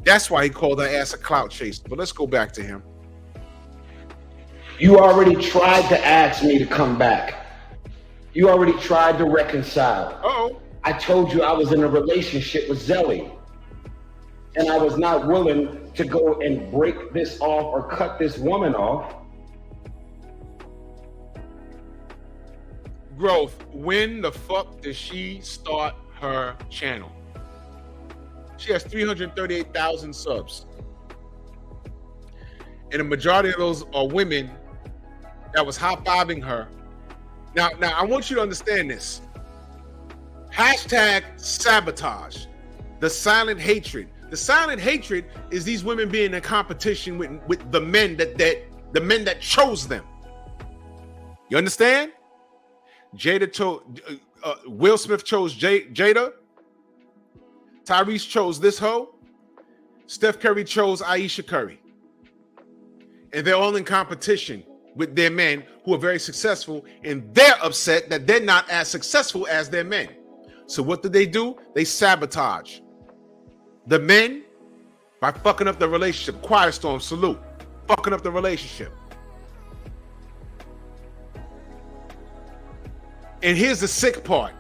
Speaker 1: That's why he called her ass a clout chaser. But let's go back to him.
Speaker 2: You already tried to ask me to come back. You already tried to reconcile.
Speaker 1: Uh-oh.
Speaker 2: I told you I was in a relationship with Zelly. And I was not willing to go and break this off or cut this woman off.
Speaker 1: Growth, when the fuck did she start her channel? She has 338,000 subs. And the majority of those are women that was high-fiving her. Now I want you to understand this. Hashtag sabotage. The silent hatred. The silent hatred is these women being in competition with the men that chose them. You understand? Jada told Will Smith chose Jada. Tyrese chose this hoe. Steph Curry chose Ayesha Curry. And they're all in competition with their men who are very successful, and they're upset that they're not as successful as their men. So what do? They sabotage the men by fucking up the relationship. Quiet Storm, salute. Fucking up the relationship. And here's the sick part.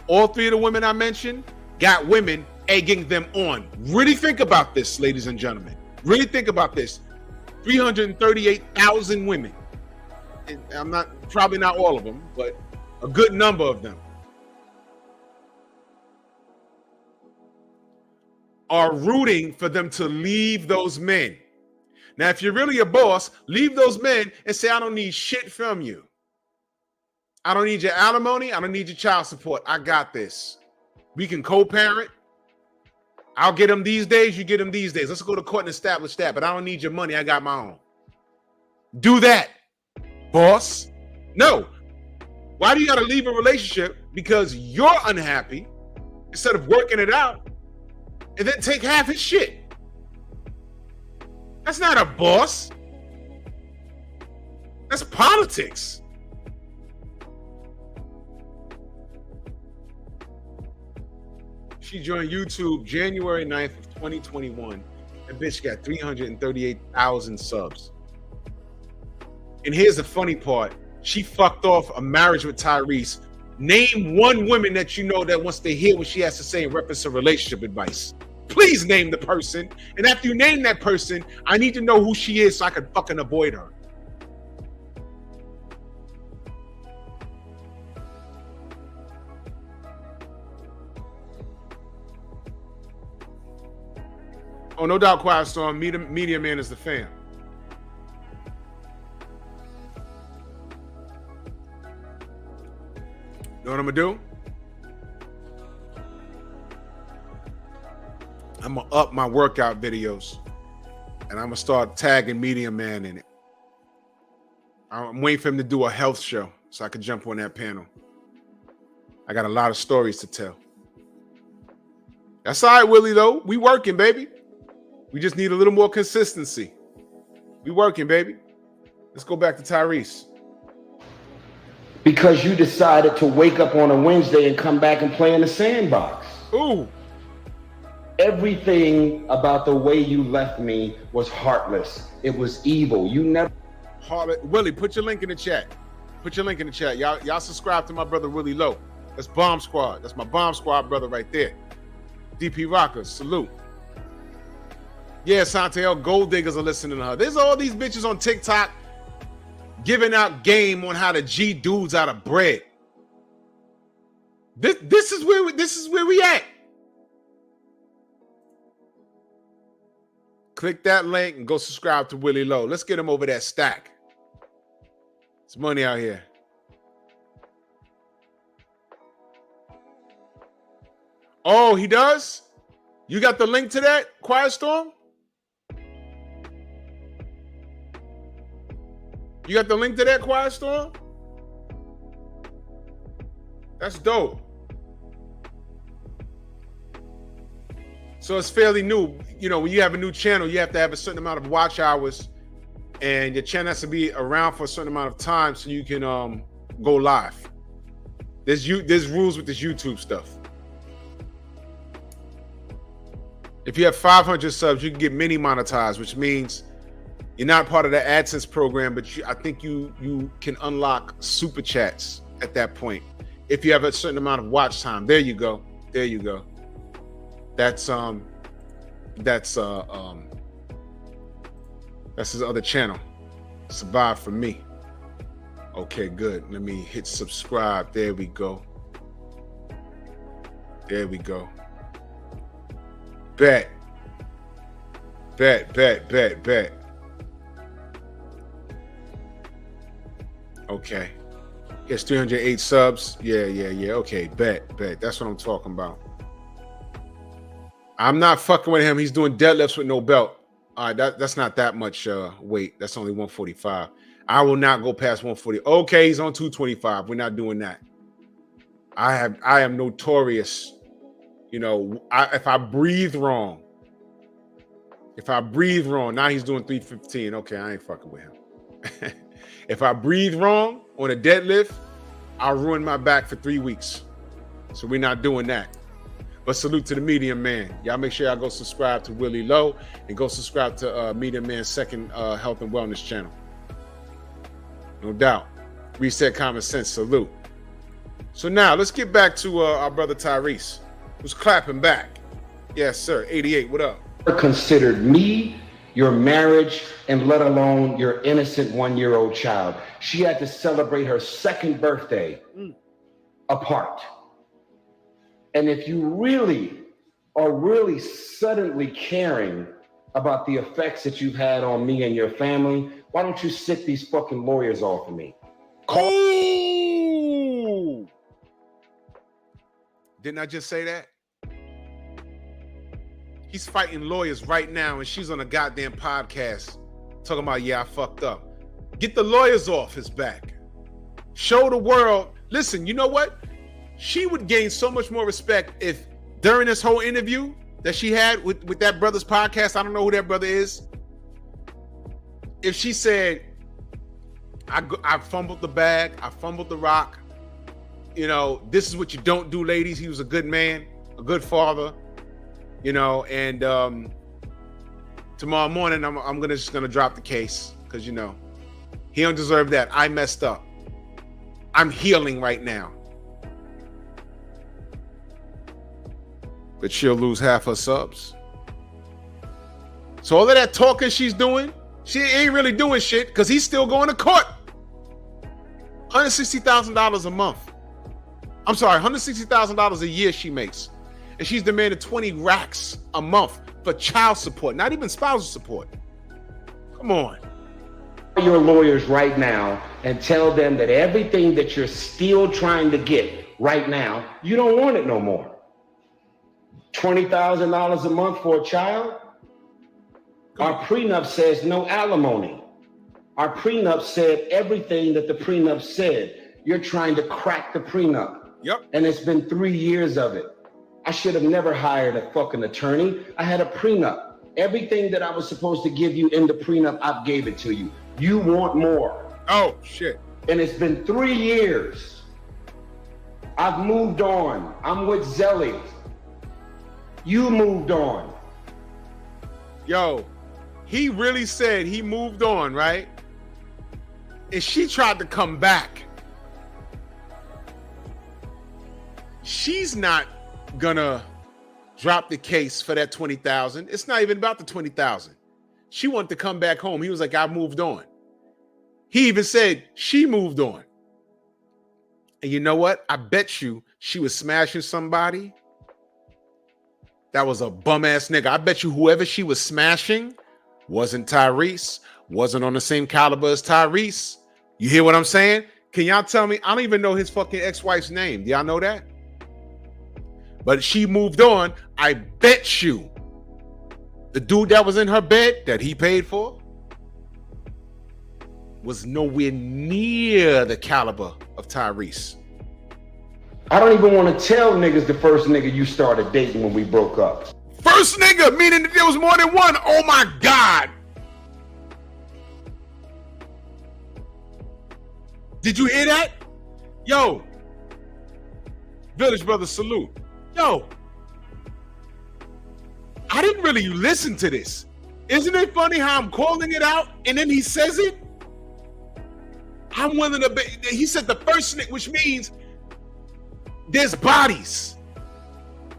Speaker 1: All three of the women I mentioned got women egging them on. Really think about this, ladies and gentlemen. Really think about this. 338,000 women. And I'm probably not all of them, but a good number of them are rooting for them to leave those men. Now, if you're really a boss, leave those men and say, I don't need shit from you. I don't need your alimony. I don't need your child support. I got this. We can co-parent. I'll get them these days. You get them these days. Let's go to court and establish that. But I don't need your money. I got my own. Do that, boss. No. Why do you got to leave a relationship because you're unhappy instead of working it out and then take half his shit? That's not a boss. That's politics. She joined YouTube January 9th of 2021. That bitch got 338,000 subs. And here's the funny part. She fucked off a marriage with Tyrese. Name one woman that you know that wants to hear what she has to say in reference to relationship advice. Please name the person. And after you name that person, I need to know who she is so I can fucking avoid her. Oh, no doubt, Quiet Storm. Media Man is the fan. You know what I'm gonna do? I'm gonna up my workout videos, and I'm gonna start tagging Media Man in it. I'm waiting for him to do a health show so I can jump on that panel. I got a lot of stories to tell. That's all right, Willie, though. We working, baby. We just need a little more consistency. We working, baby. Let's go back to Tyrese.
Speaker 2: Because you decided to wake up on a Wednesday and come back and play in the sandbox.
Speaker 1: Ooh.
Speaker 2: Everything about the way you left me was heartless. It was evil. You never...
Speaker 1: Willie, put your link in the chat. Put your link in the chat. Y'all subscribe to my brother Willie Lowe. That's Bomb Squad. That's my Bomb Squad brother right there. DP Rockers, salute. Yeah, Santel, gold diggers are listening to her. There's all these bitches on TikTok giving out game on how to G dudes out of bread. This is where we at. Click that link and go subscribe to Willie Lowe. Let's get him over that stack. It's money out here. Oh, he does? You got the link to that, Quiet Storm? You got the link to that, Quiet Storm? That's dope. So it's fairly new. You know, when you have a new channel, you have to have a certain amount of watch hours, and your channel has to be around for a certain amount of time so you can go live. There's rules with this YouTube stuff. If you have 500 subs, you can get mini monetized, which means you're not part of the AdSense program, but I think you can unlock super chats at that point if you have a certain amount of watch time. There you go. There you go. That's his other channel. Survive for me. Okay, good. Let me hit subscribe. There we go. There we go. Bet. Okay. Yes, 308 subs. Yeah. Okay, bet. That's what I'm talking about. I'm not fucking with him. He's doing deadlifts with no belt. All right, that's not that much weight. That's only 145. I will not go past 140. Okay, he's on 225. We're not doing that. I am notorious. You know, if I breathe wrong, now he's doing 315. Okay, I ain't fucking with him. If I breathe wrong on a deadlift, I'll ruin my back for 3 weeks. So we're not doing that. But salute to the Medium Man. Y'all make sure y'all go subscribe to Willie Lowe and go subscribe to Medium Man's second health and wellness channel. No doubt. Reset Common Sense. Salute. So now let's get back to our brother Tyrese, who's clapping back. Yes, sir. 88. What up?
Speaker 2: Considered me, your marriage, and let alone your innocent 1-year-old child. She had to celebrate her second birthday apart. And if you really are really suddenly caring about the effects that you've had on me and your family, why don't you sit these fucking lawyers off of me?
Speaker 1: Oh! Didn't I just say that? He's fighting lawyers right now, and she's on a goddamn podcast talking about, yeah, I fucked up. Get the lawyers off his back. Show the world. Listen, you know what? She would gain so much more respect if during this whole interview that she had with that brother's podcast, I don't know who that brother is, if she said, I fumbled the bag, I fumbled the rock, you know, this is what you don't do, ladies. He was a good man, a good father, you know, and tomorrow morning I'm just gonna drop the case because, you know, he don't deserve that. I messed up. I'm healing right now. But she'll lose half her subs. So all of that talking she's doing, she ain't really doing shit because he's still going to court. $160,000 a month. I'm sorry, $160,000 a year she makes. And she's demanding 20 racks a month for child support, not even spousal support. Come on.
Speaker 2: Your lawyers right now and tell them that everything that you're still trying to get right now, you don't want it no more. $20,000 a month for a child? Our prenup says no alimony. Our prenup said everything that the prenup said. You're trying to crack the prenup.
Speaker 1: Yep.
Speaker 2: And it's been 3 years of it. I should have never hired a fucking attorney. I had a prenup. Everything that I was supposed to give you in the prenup, I gave it to you. You want more.
Speaker 1: Oh, shit.
Speaker 2: And it's been 3 years. I've moved on. I'm with Zelly. You moved on.
Speaker 1: Yo, he really said he moved on, right? And she tried to come back. She's not gonna drop the case for that 20,000. It's not even about the 20,000. She wanted to come back home. He was like, I moved on. He even said she moved on. And you know what? I bet you she was smashing somebody that was a bum ass nigga. I bet you whoever she was smashing wasn't Tyrese, wasn't on the same caliber as Tyrese. You hear what I'm saying? Can y'all tell me? I don't even know his fucking ex-wife's name. Do y'all know that? But she moved on. I bet you the dude that was in her bed that he paid for was nowhere near the caliber of Tyrese.
Speaker 2: I don't even want to tell niggas the first nigga you started dating when we broke up.
Speaker 1: First nigga, meaning that there was more than one. Oh my God. Did you hear that? Yo. Village Brothers, salute. Yo. I didn't really listen to this. Isn't it funny how I'm calling it out and then he says it? I'm willing to bet. He said the first nigga, which means there's bodies.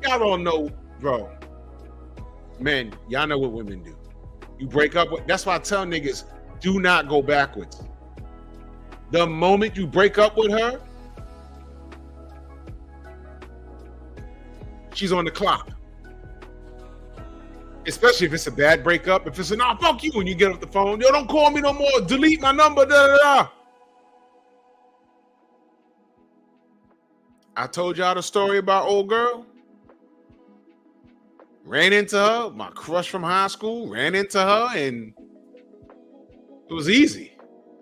Speaker 1: Y'all don't know, bro. Men, y'all know what women do. You break up with, that's why I tell niggas, do not go backwards. The moment you break up with her, she's on the clock. Especially if it's a bad breakup. If it's a, nah, fuck you, when you get off the phone, yo, don't call me no more, delete my number, da da da. I told y'all the story about old girl. Ran into her, my crush from high school, ran into her, and it was easy.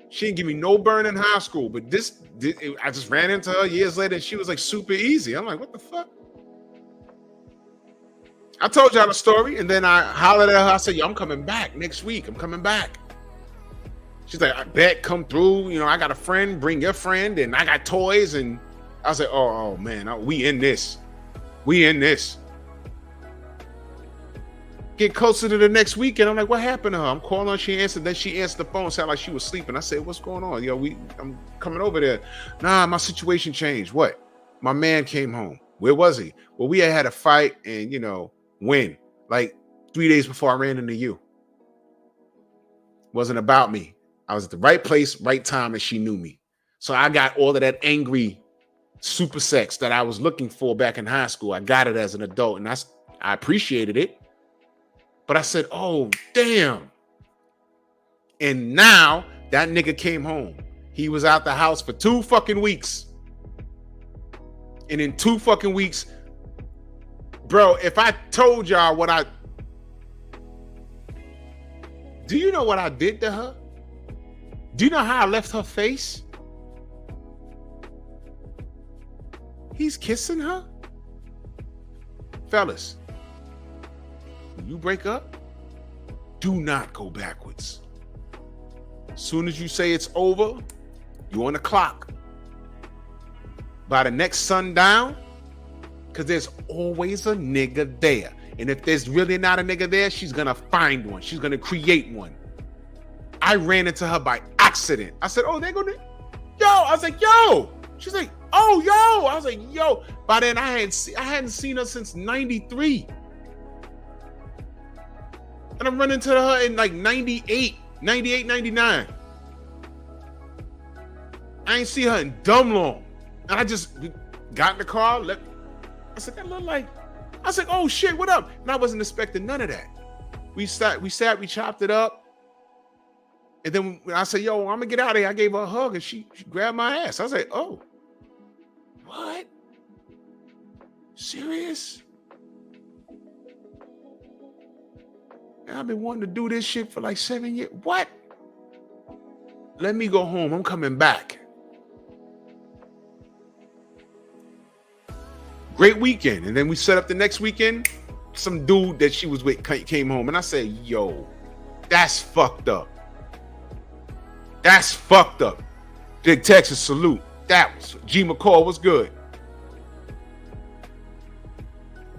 Speaker 1: She didn't give me no burn in high school, but I just ran into her years later, and she was like super easy. I'm like, what the fuck? I told y'all the story, and then I hollered at her. I said, yo, I'm coming back next week. I'm coming back. She's like, I bet, come through. You know, I got a friend, bring your friend, and I got toys. And I was like, oh man, we in this. We in this. Get closer to the next weekend. I'm like, what happened to her? I'm calling her. She answered. Then she answered the phone. Sounded like she was sleeping. I said, what's going on? Yo, I'm coming over there. Nah, my situation changed. What? My man came home. Where was he? Well, we had a fight, and when? Like 3 days before I ran into you. Wasn't about me. I was at the right place, right time, and she knew me. So I got all of that angry super sex that I was looking for back in high school. I got it as an adult, and I appreciated it. But I said, oh, damn. And now that nigga came home. He was out the house for 2 fucking weeks. And in 2 fucking weeks, bro, if I told y'all do you know what I did to her? Do you know how I left her face? He's kissing her? Fellas, when you break up, do not go backwards. As soon as you say it's over, you're on the clock. By the next sundown, because there's always a nigga there. And if there's really not a nigga there, she's going to find one. She's going to create one. I ran into her by accident. I said, oh, they're going to, yo. I was like, yo. She's like, oh, yo. I was like, yo. By then, I hadn't seen her since 93. And I'm running into her in like 98, 99. I ain't see her in dumb long. And I just got in the car. I said, that look like, I was like, oh shit, what up? And I wasn't expecting none of that. We chopped it up. And then I said, yo, I'm gonna get out of here. I gave her a hug and she grabbed my ass. I was like, oh, what? Serious? I've been wanting to do this shit for like 7 years. What? Let me go home. I'm coming back. Great weekend. And then we set up the next weekend. Some dude that she was with came home. And I said, yo, that's fucked up. That's fucked up. Big Texas salute. That was G McCall was good.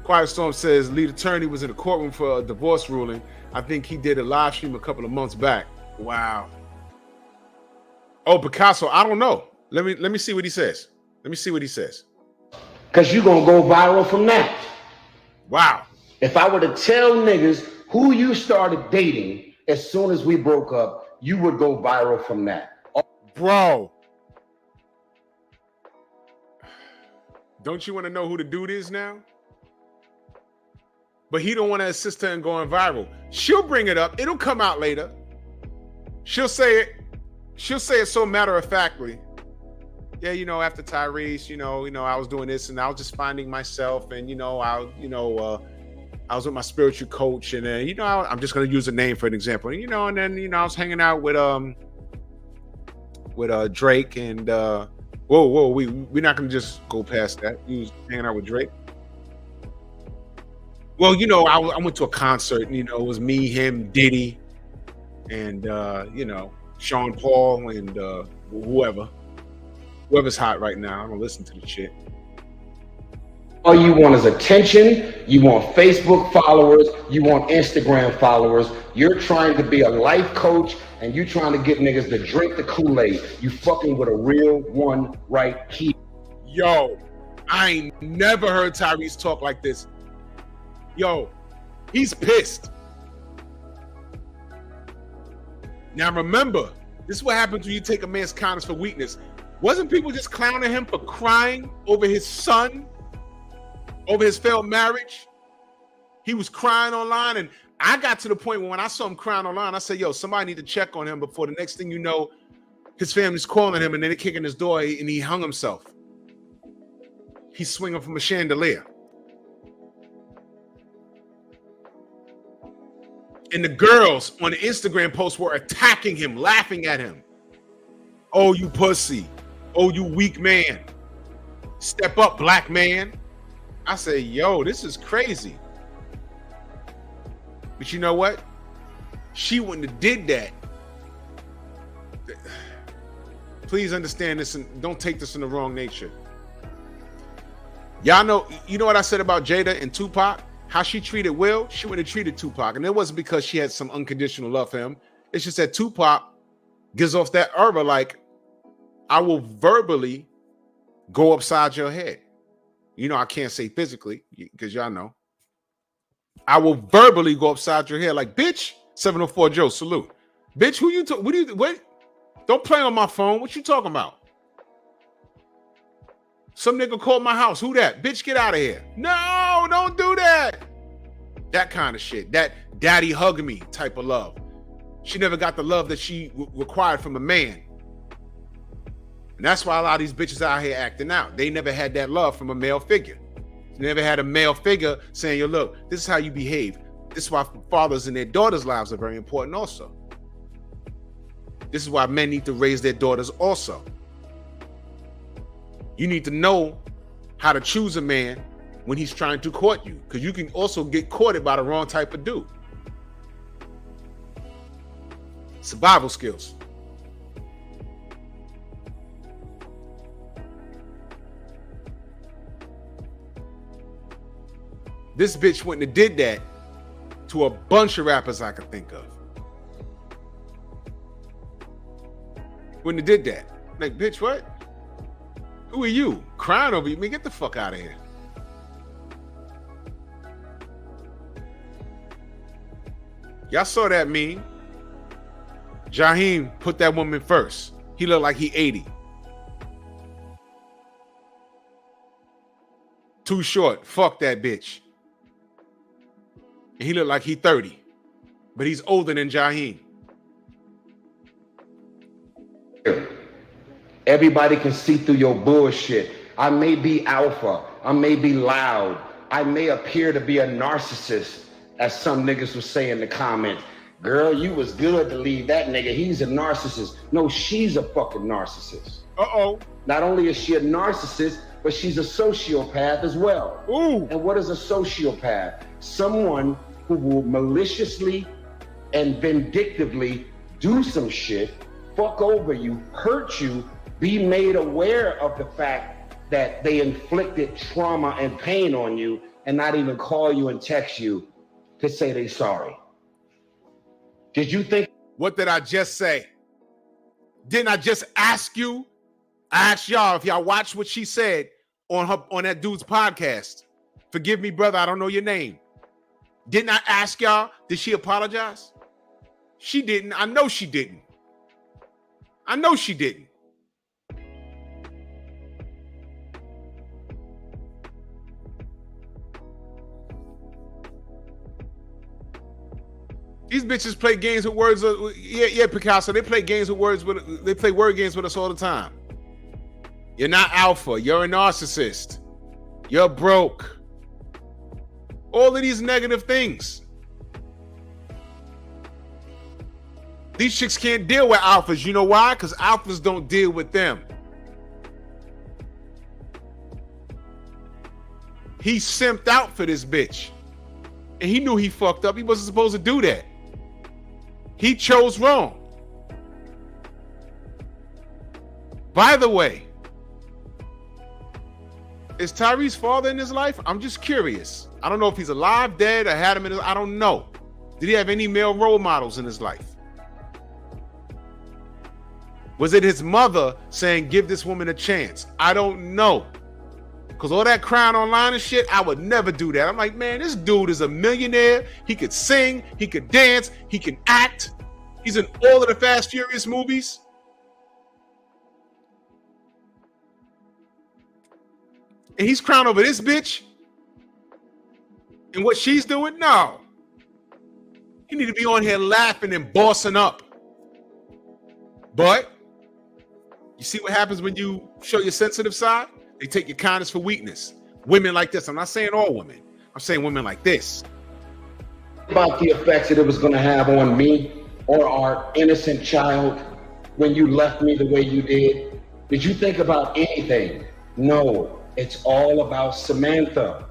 Speaker 1: Quiet Storm says lead attorney was in the courtroom for a divorce ruling. I think he did a live stream a couple of months back. Wow. Oh, Picasso, I don't know. Let me see what he says. Let me see what he says.
Speaker 2: Because you're going to go viral from that.
Speaker 1: Wow.
Speaker 2: If I were to tell niggas who you started dating as soon as we broke up, you would go viral from that.
Speaker 1: Bro. Don't you want to know who the dude is now? But he don't want to assist her in going viral. She'll bring it up. It'll come out later. She'll say it. She'll say it so matter-of-factly. Yeah, after Tyrese, I was doing this and I was just finding myself, and I was with my spiritual coach, and then I'm just gonna use a name for an example, and then I was hanging out with Drake, and whoa, we're not gonna just go past that. He was hanging out with Drake. Well, I went to a concert, and it was me, him, Diddy, and Sean Paul, and whoever's hot right now. I'm gonna listen to the shit.
Speaker 2: All you want is attention. You want Facebook followers. You want Instagram followers. You're trying to be a life coach, and you trying to get niggas to drink the Kool-Aid. You fucking with a real one right here.
Speaker 1: Yo, I ain't never heard Tyrese talk like this. Yo, he's pissed. Now remember, this is what happens when you take a man's kindness for weakness. Wasn't people just clowning him for crying over his son, over his failed marriage? He was crying online, and I got to the point where when I saw him crying online, I said, yo, somebody need to check on him before the next thing you know, his family's calling him, and then they're kicking his door, and he hung himself. He's swinging from a chandelier. And the girls on the Instagram post were attacking him, laughing at him. Oh, you pussy. Oh, you weak man. Step up, black man. I say, yo, this is crazy. But you know what? She wouldn't have did that. Please understand this and don't take this in the wrong nature. Y'all know, you know what I said about Jada and Tupac? How she treated Will? She wouldn't have treated Tupac. And it wasn't because she had some unconditional love for him. It's just that Tupac gives off that aura like, I will verbally go upside your head. You know, I can't say physically because y'all know. I will verbally go upside your head like, bitch, 704 Joe, salute. Bitch, who you talk? What? Don't play on my phone. What you talking about? Some nigga called my house. Who that? Bitch, get out of here. No, don't do that. That kind of shit. That daddy hug me type of love. She never got the love that she required from a man. And that's why a lot of these bitches out here acting out. They never had that love from a male figure. They never had a male figure saying, yo, look, this is how you behave. This is why fathers and their daughters' lives are very important also. This is why men need to raise their daughters also. You need to know how to choose a man when he's trying to court you, because you can also get courted by the wrong type of dude. Survival skills. This bitch wouldn't have did that to a bunch of rappers I could think of. Wouldn't have did that. Like, bitch, what? Who are you? Crying over you? Man, get the fuck out of here. Y'all saw that meme. Jaheim put that woman first. He looked like he 80. Too short. Fuck that bitch. And he looked like he 30. But he's older than Jaheim.
Speaker 2: Everybody can see through your bullshit. I may be alpha. I may be loud. I may appear to be a narcissist, as some niggas would say in the comments. Girl, you was good to leave that nigga. He's a narcissist. No, she's a fucking narcissist.
Speaker 1: Uh-oh.
Speaker 2: Not only is she a narcissist, but she's a sociopath as well.
Speaker 1: Ooh.
Speaker 2: And what is a sociopath? Someone who will maliciously and vindictively do some shit, fuck over you, hurt you, be made aware of the fact that they inflicted trauma and pain on you, and not even call you and text you to say they sorry. Did you think?
Speaker 1: What did I just say? Didn't I just ask you? I asked y'all if y'all watched what she said on that dude's podcast. Forgive me, brother, I don't know your name. Didn't I ask y'all, did she apologize? She didn't. I know she didn't. I know she didn't. These bitches play games with words. Yeah, Picasso. They play games with words. They play word games with us all the time. You're not alpha. You're a narcissist. You're broke. All of these negative things. These chicks can't deal with alphas. You know why? Because alphas don't deal with them. He simped out for this bitch. And he knew he fucked up. He wasn't supposed to do that. He chose wrong. By the way, is Tyrese's father in his life? I'm just curious. I don't know if he's alive, dead, or had him in his... I don't know. Did he have any male role models in his life? Was it his mother saying, give this woman a chance? I don't know. Because all that crying online and shit, I would never do that. I'm like, man, this dude is a millionaire. He could sing, he could dance, he can act. He's in all of the Fast Furious movies. And he's crying over this bitch and what she's doing? No. He need to be on here laughing and bossing up. But you see what happens when you show your sensitive side? They take your kindness for weakness. Women like this. I'm not saying all women. I'm saying women like this.
Speaker 2: About the effects that it was going to have on me or our innocent child. when you left me the way you did? Did you think about anything? No, it's all about Samantha.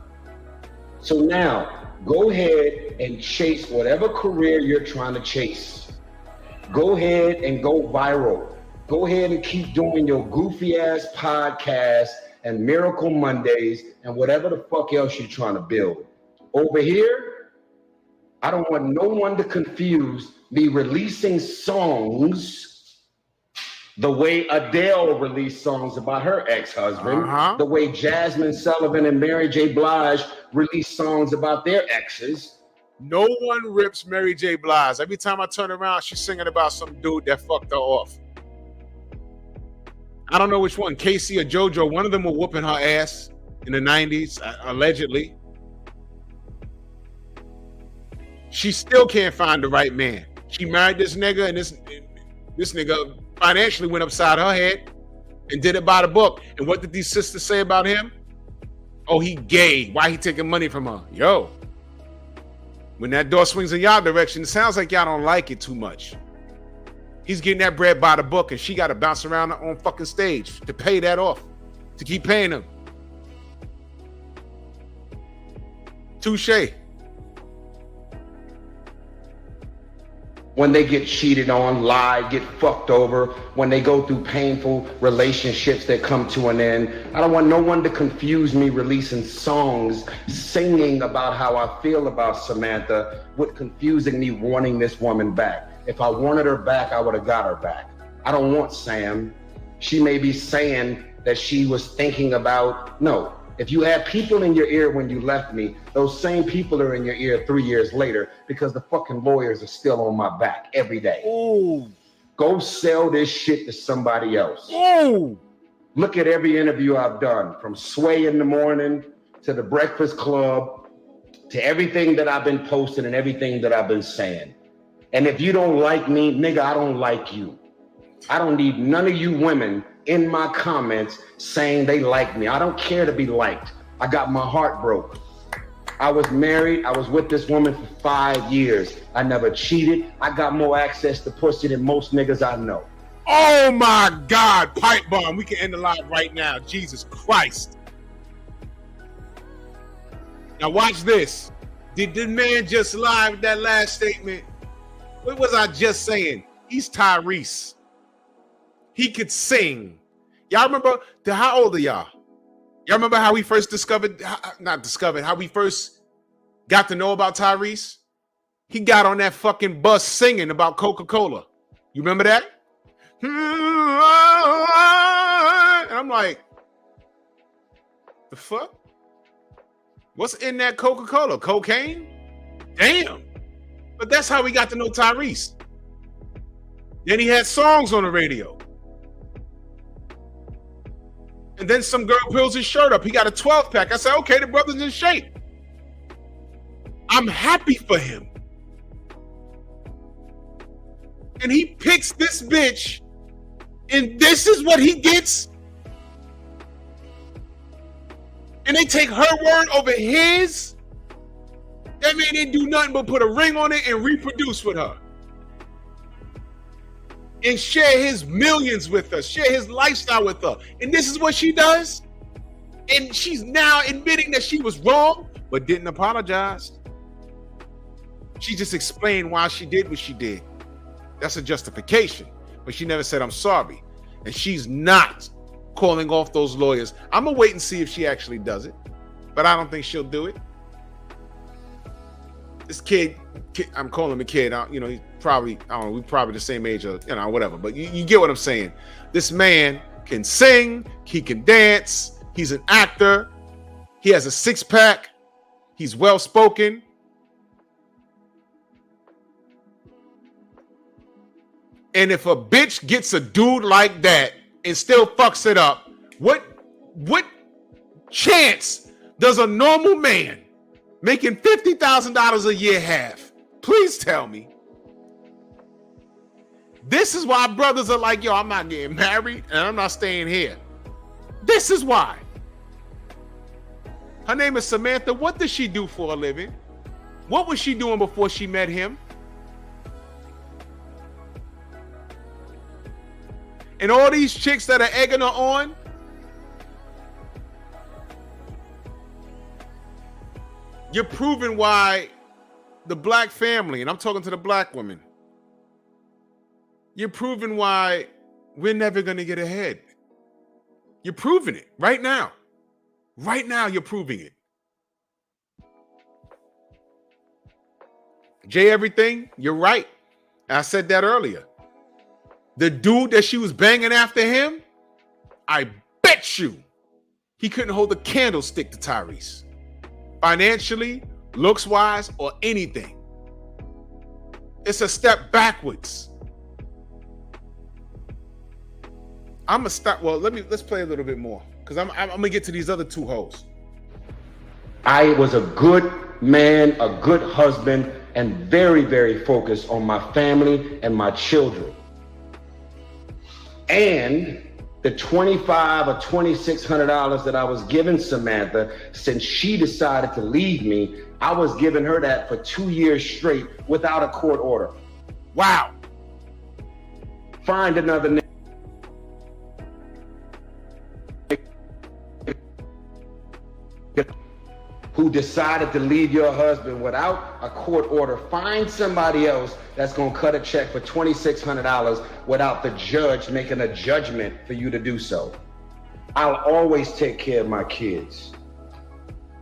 Speaker 2: So now, go ahead and chase whatever career you're trying to chase. Go ahead and go viral. Go ahead and keep doing your goofy ass podcast and Miracle Mondays and whatever the fuck else you're trying to build. Over here, I don't want no one to confuse me releasing songs the way Adele released songs about her ex-husband, the way Jasmine Sullivan and Mary J. Blige released songs about their exes.
Speaker 1: No one rips Mary J. Blige. Every time I turn around, she's singing about some dude that fucked her off. I don't know which one, Casey or JoJo. One of them were whooping her ass in the 90s, allegedly. She still can't find the right man. She married this nigga, and this nigga financially went upside her head and did it by the book. And what did these sisters say about him? Oh, he gay. Why he taking money from her? Yo, when that door swings in y'all direction, it sounds like y'all don't like it too much. He's getting that bread by the book, and she got to bounce around on fucking stage to pay that off, to keep paying him. Touche.
Speaker 2: When they get cheated on, lie, get fucked over, when they go through painful relationships that come to an end, I don't want no one to confuse me releasing songs, singing about how I feel about Samantha with confusing me wanting this woman back. If I wanted her back, I would have got her back. I don't want Sam. She may be saying that she was thinking about, no. If you had people in your ear when you left me, those same people are in your ear 3 years later because the fucking lawyers are still on my back every day.
Speaker 1: Ooh.
Speaker 2: Go sell this shit to somebody else.
Speaker 1: Ooh.
Speaker 2: Look at every interview I've done, from Sway in the Morning to the Breakfast Club to everything that I've been posting and everything that I've been saying. And if you don't like me, nigga, I don't like you. I don't need none of you women in my comments saying they like me. I don't care to be liked. I got my heart broke. I was married. I was with this woman for 5 years. I never cheated. I got more access to pussy than most niggas I know.
Speaker 1: Oh my God, pipe bomb. We can end the live right now. Jesus Christ. Now watch this. Did the man just lie with that last statement? What was I just saying? He's Tyrese. He could sing. Y'all remember, how old are y'all? Y'all remember how we first how we first got to know about Tyrese? He got on that fucking bus singing about Coca-Cola. You remember that? And I'm like, the fuck? What's in that Coca-Cola? Cocaine? Damn. But that's how we got to know Tyrese. Then he had songs on the radio. And then some girl pulls his shirt up. He got a 12-pack. I said, okay, the brother's in shape. I'm happy for him. And he picks this bitch, and this is what he gets. And they take her word over his. That man didn't do nothing but put a ring on it and reproduce with her. And share his millions with us, share his lifestyle with her. And this is what she does? And she's now admitting that she was wrong, but didn't apologize. She just explained why she did what she did. That's a justification. But she never said, I'm sorry. And she's not calling off those lawyers. I'm going to wait and see if she actually does it. But I don't think she'll do it. This kid, I'm calling him a kid. He's probably, I don't know, we're probably the same age or, whatever. But you get what I'm saying. This man can sing. He can dance. He's an actor. He has a 6-pack. He's well-spoken. And if a bitch gets a dude like that and still fucks it up, what chance does a normal man making $50,000 a year have? Please tell me. This is why brothers are like, yo, I'm not getting married and I'm not staying here. This is why. Her name is Samantha. What does she do for a living? What was she doing before she met him? And all these chicks that are egging her on, you're proving why the black family, and I'm talking to the black women, you're proving why we're never going to get ahead. You're proving it right now. Right now, you're proving it. Jay, everything, you're right. I said that earlier. The dude that she was banging after him, I bet you he couldn't hold a candlestick to Tyrese. Financially, looks-wise, or anything. It's a step backwards. I'm gonna stop. Well, let's play a little bit more because I'm gonna get to these other two hoes.
Speaker 2: I was a good man, a good husband, and very, very focused on my family and my children. And the $2,500 or $2,600 that I was giving Samantha, since she decided to leave me, I was giving her that for 2 years straight without a court order.
Speaker 1: Wow.
Speaker 2: Find another nigga who decided to leave your husband without a court order. Find somebody else that's gonna cut a check for $2,600 without the judge making a judgment for you to do so. I'll always take care of my kids.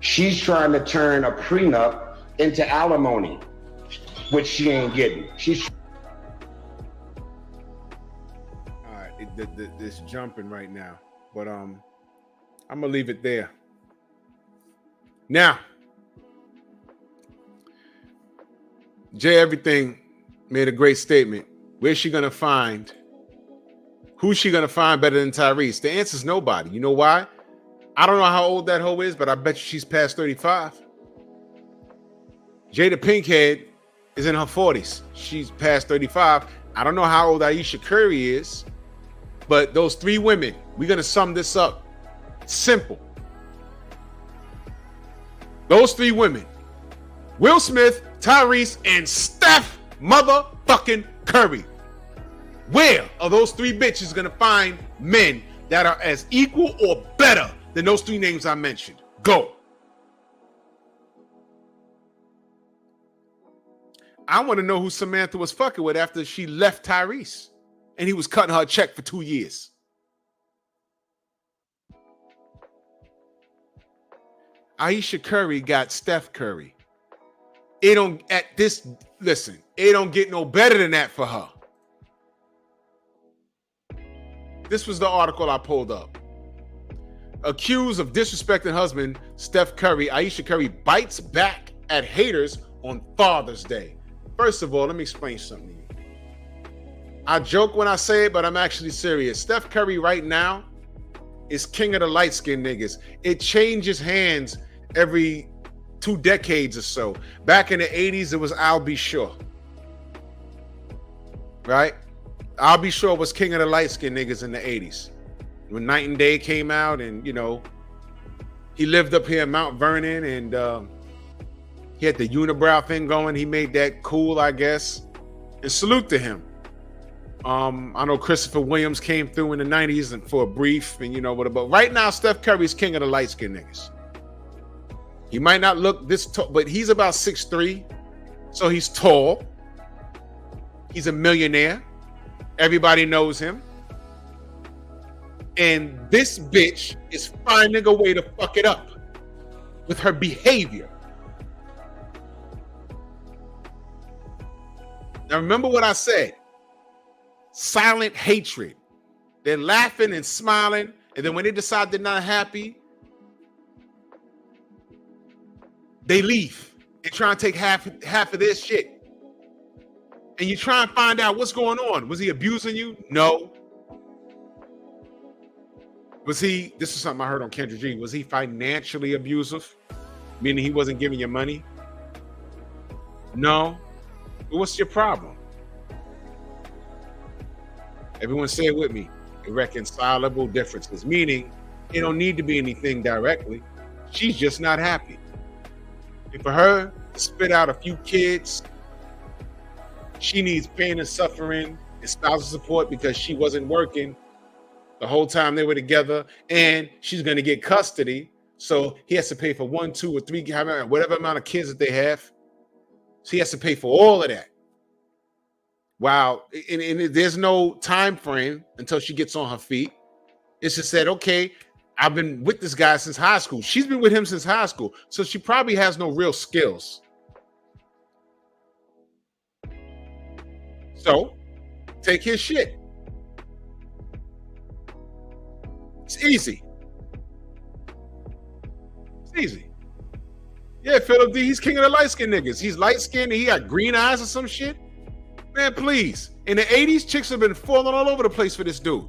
Speaker 2: She's trying to turn a prenup into alimony, which she ain't getting.
Speaker 1: All right, it's jumping right now, but I'm gonna leave it there. Now, Jay Everything made a great statement. Where's she gonna find? Who's she gonna find better than Tyrese? The answer's nobody. You know why? I don't know how old that hoe is, but I bet you she's past 35. Jada Pinkhead is in her 40s. She's past 35. I don't know how old Ayesha Curry is, but those three women, we're gonna sum this up. Simple. Those three women, Will Smith, Tyrese, and Steph motherfucking Curry. Where are those three bitches gonna find men that are as equal or better than those three names I mentioned? Go. I want to know who Samantha was fucking with after she left Tyrese and he was cutting her a check for 2 years. Ayesha Curry got Steph Curry. It don't get no better than that for her. This was the article I pulled up. Accused of disrespecting husband Steph Curry, Ayesha Curry bites back at haters on Father's Day. First of all, let me explain something to you. I joke when I say it, but I'm actually serious. Steph Curry right now is king of the light-skinned niggas. It changes hands every 2 decades or so. Back in the 80s, it was I'll Be Sure. Right? I'll Be Sure was king of the light-skinned niggas in the 80s. When Night and Day came out and, he lived up here in Mount Vernon and he had the unibrow thing going. He made that cool, I guess. And salute to him. I know Christopher Williams came through in the 90s and for a brief and but right now Steph Curry's king of the light-skinned niggas. He might not look this tall, but he's about 6'3", so he's tall. He's a millionaire. Everybody knows him. And this bitch is finding a way to fuck it up with her behavior. Now remember what I said. Silent hatred. They're laughing and smiling, and then when they decide they're not happy, they leave and try and take half of this shit. And you try and find out what's going on. Was he abusing you? No. This is something I heard on Kendra G. Was he financially abusive? Meaning he wasn't giving you money? No. But what's your problem? Everyone say it with me. Irreconcilable differences. Meaning it don't need to be anything directly. She's just not happy. And for her to spit out a few kids, she needs pain and suffering and spousal support because she wasn't working the whole time they were together, and she's going to get custody. So he has to pay for 1, 2, or 3, whatever amount of kids that they have. So he has to pay for all of that. Wow. And there's no time frame until she gets on her feet. It's just said, okay, I've been with this guy since high school. She's been with him since high school. So she probably has no real skills. So take his shit. It's easy. It's easy. Yeah, Philip D, he's king of the light-skinned niggas. He's light-skinned and he got green eyes or some shit. Man, please. In the 80s, chicks have been falling all over the place for this dude.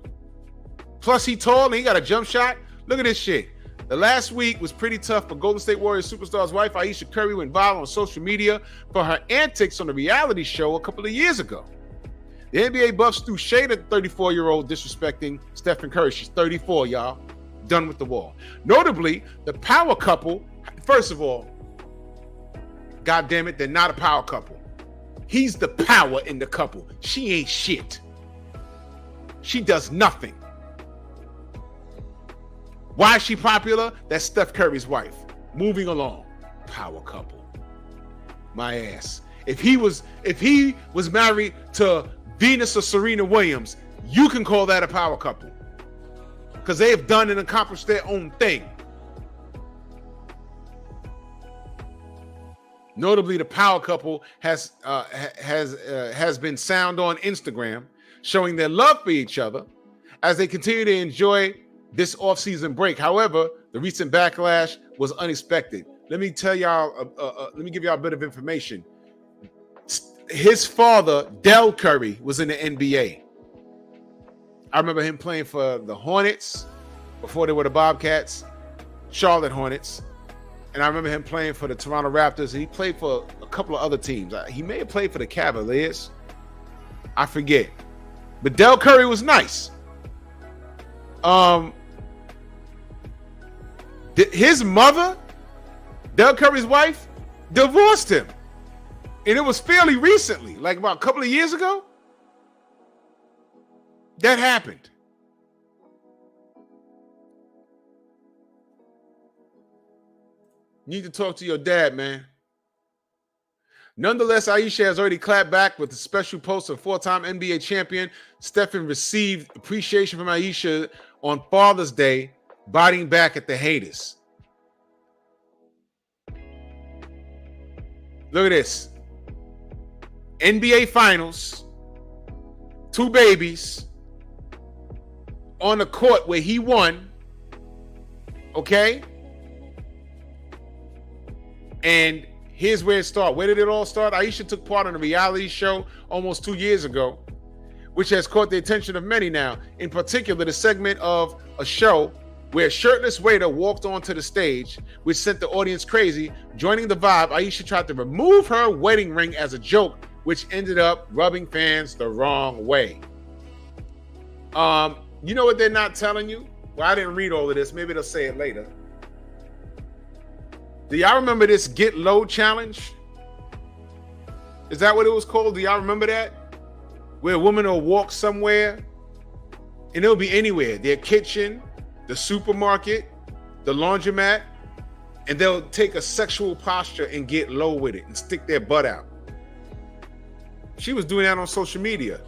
Speaker 1: Plus, he tall and he got a jump shot. Look at this shit. The last week was pretty tough for Golden State Warriors superstar's wife, Ayesha Curry, went viral on social media for her antics on a reality show a couple of years ago. The NBA buffs threw shade at the 34-year-old disrespecting Stephen Curry. She's 34, y'all. Done with the wall. Notably, the power couple, first of all, God damn it, they're not a power couple. He's the power in the couple. She ain't shit. She does nothing. Why is she popular? That's Steph Curry's wife. Moving along. Power couple. My ass. If he was married to Venus or Serena Williams, you can call that a power couple. Because they have done and accomplished their own thing. Notably, the power couple has been sound on Instagram, showing their love for each other as they continue to enjoy this off-season break. However, the recent backlash was unexpected. Let me tell y'all. Let me give y'all a bit of information. His father, Del Curry, was in the NBA. I remember him playing for the Hornets before they were the Bobcats, Charlotte Hornets. And I remember him playing for the Toronto Raptors. And he played for a couple of other teams. He may have played for the Cavaliers. I forget. But Del Curry was nice. His mother, Del Curry's wife, divorced him. And it was fairly recently, like about a couple of years ago. That happened. You need to talk to your dad, man. Nonetheless, Ayesha has already clapped back with a special post of four-time NBA champion. Stephen received appreciation from Ayesha on Father's Day, biting back at the haters. Look at this. NBA Finals, 2 babies on the court where he won, okay? And here's where it started. Where did it all start? Ayesha took part in a reality show almost 2 years ago, which has caught the attention of many now. In particular, the segment of a show where a shirtless waiter walked onto the stage, which sent the audience crazy. Joining the vibe, Ayesha tried to remove her wedding ring as a joke, which ended up rubbing fans the wrong way. You know what they're not telling you? Well, I didn't read all of this. Maybe they'll say it later. Do y'all remember this Get Low challenge? Is that what it was called? Do y'all remember that? Where a woman will walk somewhere, and it'll be anywhere. Their kitchen, the supermarket, the laundromat, and they'll take a sexual posture and get low with it and stick their butt out. She was doing that on social media.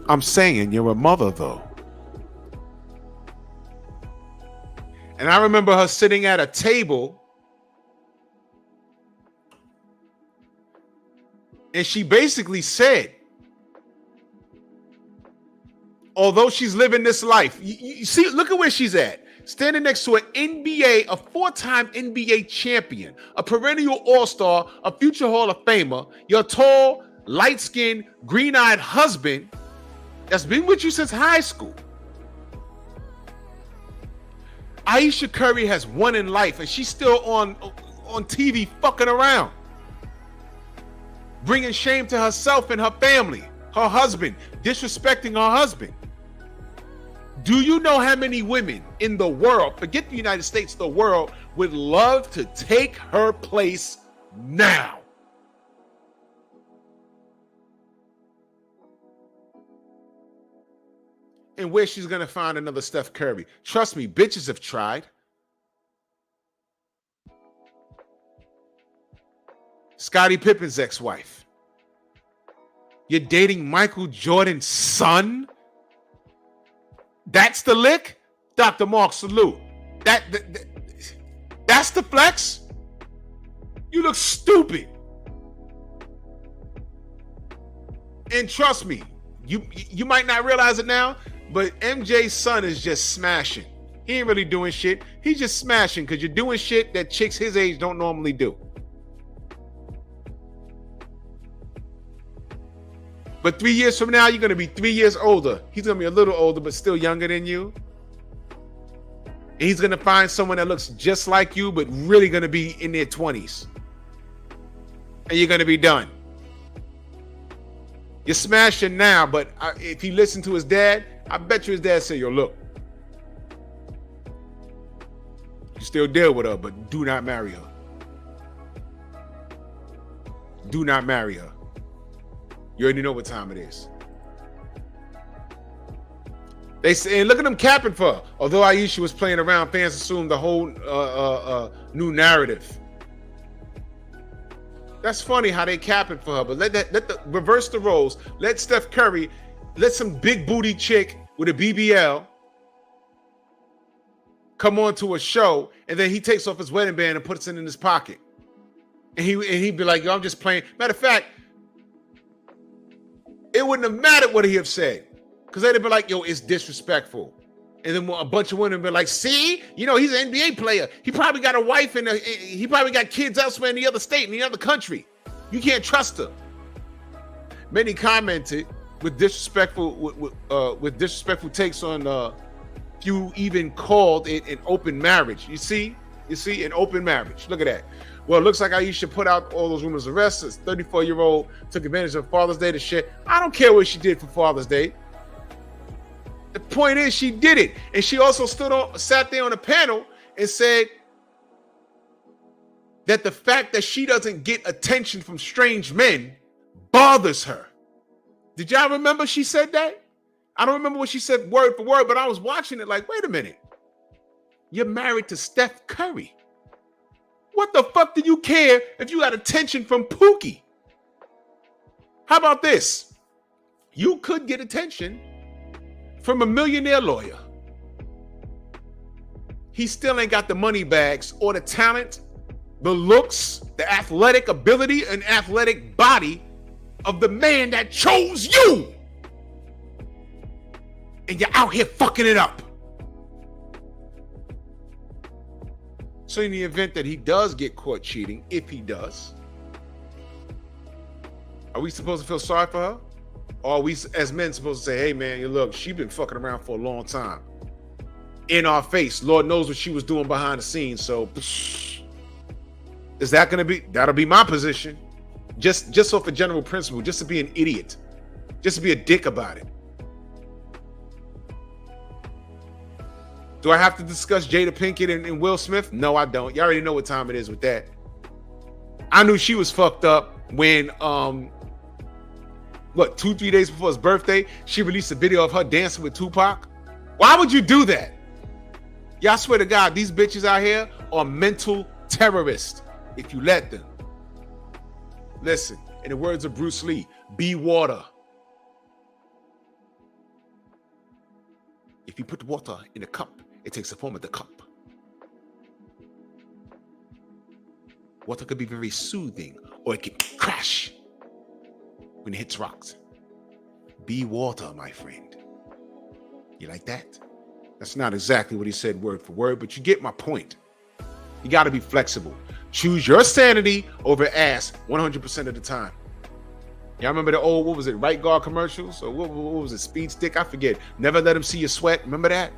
Speaker 1: I'm saying you're a mother, though. And I remember her sitting at a table, and she basically said, although she's living this life, you see, look at where she's at. Standing next to an NBA, a 4-time NBA champion, a perennial all-star, a future Hall of Famer, your tall, light-skinned, green-eyed husband that's been with you since high school. Ayesha Curry has won in life, and she's still on TV fucking around, bringing shame to herself and her family, her husband, disrespecting her husband. Do you know how many women in the world, forget the United States, the world, would love to take her place now? and where she's going to find another Steph Curry. Trust me, bitches have tried. Scottie Pippen's ex-wife. You're dating Michael Jordan's son? That's the lick? Dr. Mark, salute. That's the flex? You look stupid. And trust me, you might not realize it now, but MJ's son is just smashing. He ain't really doing shit. He's just smashing because you're doing shit that chicks his age don't normally do. But 3 years from now, you're going to be 3 years older. He's going to be a little older, but still younger than you. And he's going to find someone that looks just like you, but really going to be in their 20s. And you're going to be done. You're smashing now, but if he listened to his dad, I bet you his dad said, yo, look. You still deal with her, but do not marry her. Do not marry her. You already know what time it is. They say, and look at them capping for her. Although Aisha was playing around, fans assumed the whole new narrative. That's funny how they capping for her, but reverse the roles. Let Steph Curry, let some big booty chick with a BBL come on to a show, and then he takes off his wedding band and puts it in his pocket. And he'd be like, yo, I'm just playing. Matter of fact, it wouldn't have mattered what he have said, because they'd have been like, yo, it's disrespectful. And then a bunch of women would be like, see, you know, he's an NBA player. He probably got a wife and he probably got kids elsewhere in the other state, in the other country. You can't trust her. Many commented with disrespectful takes on few even called it an open marriage. You see, an open marriage. Look at that. Well, it looks like Aisha put out all those rumors of arrests. This 34-year-old took advantage of Father's Day to shit. I don't care what she did for Father's Day. The point is, she did it. And she also sat there on a panel and said that the fact that she doesn't get attention from strange men bothers her. Did y'all remember she said that? I don't remember what she said word for word, but I was watching it like, wait a minute. You're married to Steph Curry. What the fuck do you care if you got attention from Pookie? How about this? You could get attention from a millionaire lawyer. He still ain't got the money bags or the talent, the looks, the athletic ability and athletic body of the man that chose you. And you're out here fucking it up. So in the event that he does get caught cheating, if he does, are we supposed to feel sorry for her? Or are we as men supposed to say, hey man, look, she's been fucking around for a long time. In our face. Lord knows what she was doing behind the scenes. So is that gonna be, that'll be my position. Just off a general principle, just to be an idiot. Just to be a dick about it. Do I have to discuss Jada Pinkett and Will Smith? No, I don't. You already know what time it is with that. I knew she was fucked up when, 2-3 days before his birthday, she released a video of her dancing with Tupac. Why would you do that? Yeah, I swear to God, these bitches out here are mental terrorists if you let them. Listen, in the words of Bruce Lee, be water. If you put the water in a cup, it takes the form of the cup. Water could be very soothing, or it can crash when it hits rocks. Be water, my friend. You like that? That's not exactly what he said word for word, but you get my point. You got to be flexible. Choose your sanity over ass 100% of the time. Y'all remember the old, what was it, right guard commercials? Or what was it, speed stick? I forget. Never let them see you sweat. Remember that?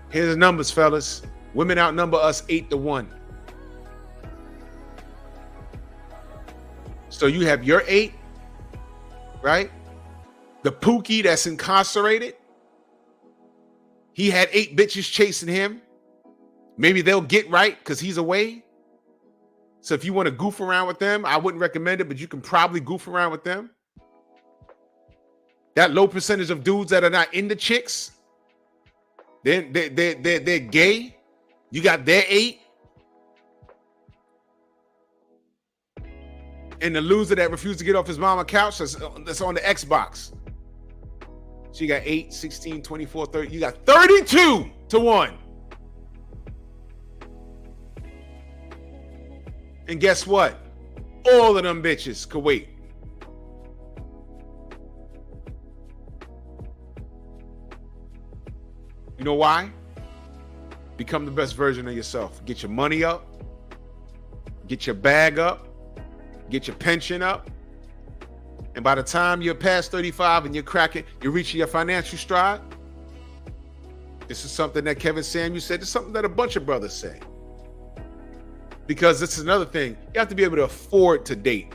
Speaker 1: Here's the numbers, fellas. Women outnumber us 8-1. So you have your 8, right? The Pookie that's incarcerated. He had 8 bitches chasing him. Maybe they'll get right because he's away. So if you want to goof around with them, I wouldn't recommend it, but you can probably goof around with them. That low percentage of dudes that are not into chicks, they're gay. You got their 8. And the loser that refused to get off his mama couch that's on the Xbox. So you got 8, 16, 24, 30. You got 32 to 1. And guess what? All of them bitches could wait. You know why? Become the best version of yourself. Get your money up. Get your bag up. Get your pension up. And by the time you're past 35 and you're reaching your financial stride, this is something that Kevin Samuels said. It's something that a bunch of brothers say. Because this is another thing. You have to be able to afford to date.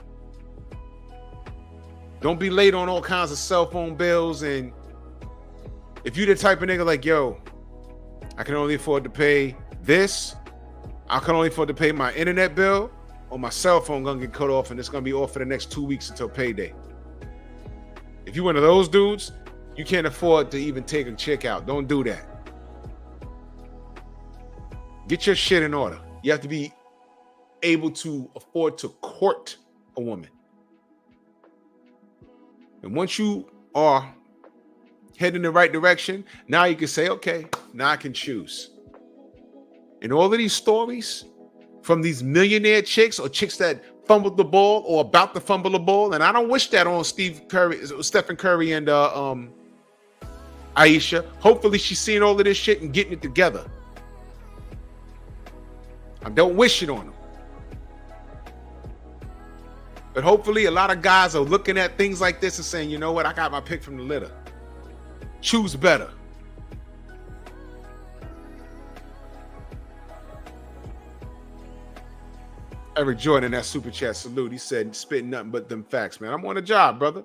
Speaker 1: Don't be late on all kinds of cell phone bills. And if you're the type of nigga like, yo, I can only afford to pay this. I can only afford to pay my internet bill, or my cell phone gonna get cut off and it's gonna be off for the next 2 weeks until payday. If you're one of those dudes, you can't afford to even take a chick out. Don't do that. Get your shit in order. You have to be able to afford to court a woman. And once you are heading in the right direction, now you can say, okay, now I can choose. And all of these stories from these millionaire chicks or chicks that fumbled the ball or about to fumble the ball, and I don't wish that on Stephen Curry and Aisha. Hopefully she's seeing all of this shit and getting it together. I don't wish it on them. But hopefully a lot of guys are looking at things like this and saying, you know what, I got my pick from the litter. Choose better. Eric Jordan in that super chat salute. He said, spitting nothing but them facts, man. I'm on a job, brother.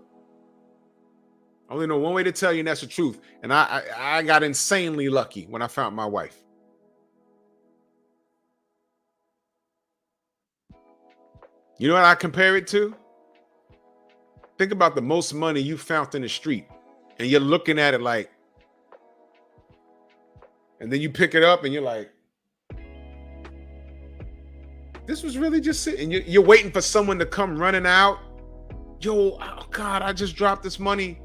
Speaker 1: I only know one way to tell you, and that's the truth. And I got insanely lucky when I found my wife. You know what I compare it to? Think about the most money you found in the street, and you're looking at it like, and then you pick it up and you're like, this was really just sitting. You're waiting for someone to come running out. Yo, oh God, I just dropped this money.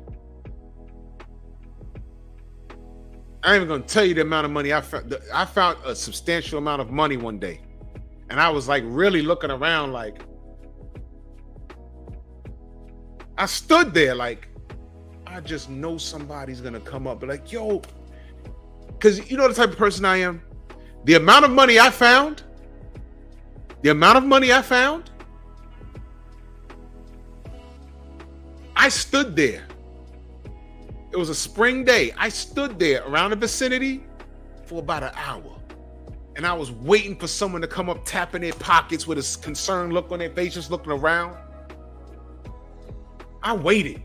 Speaker 1: I ain't even gonna tell you the amount of money I found. I found a substantial amount of money one day, and I was like really looking around like, I stood there like, I just know somebody's gonna come up, but like, yo, because you know the type of person I am. The amount of money I found, I stood there. It was a spring day. I stood there around the vicinity for about an hour. And I was waiting for someone to come up, tapping their pockets with a concerned look on their face, just looking around. I waited.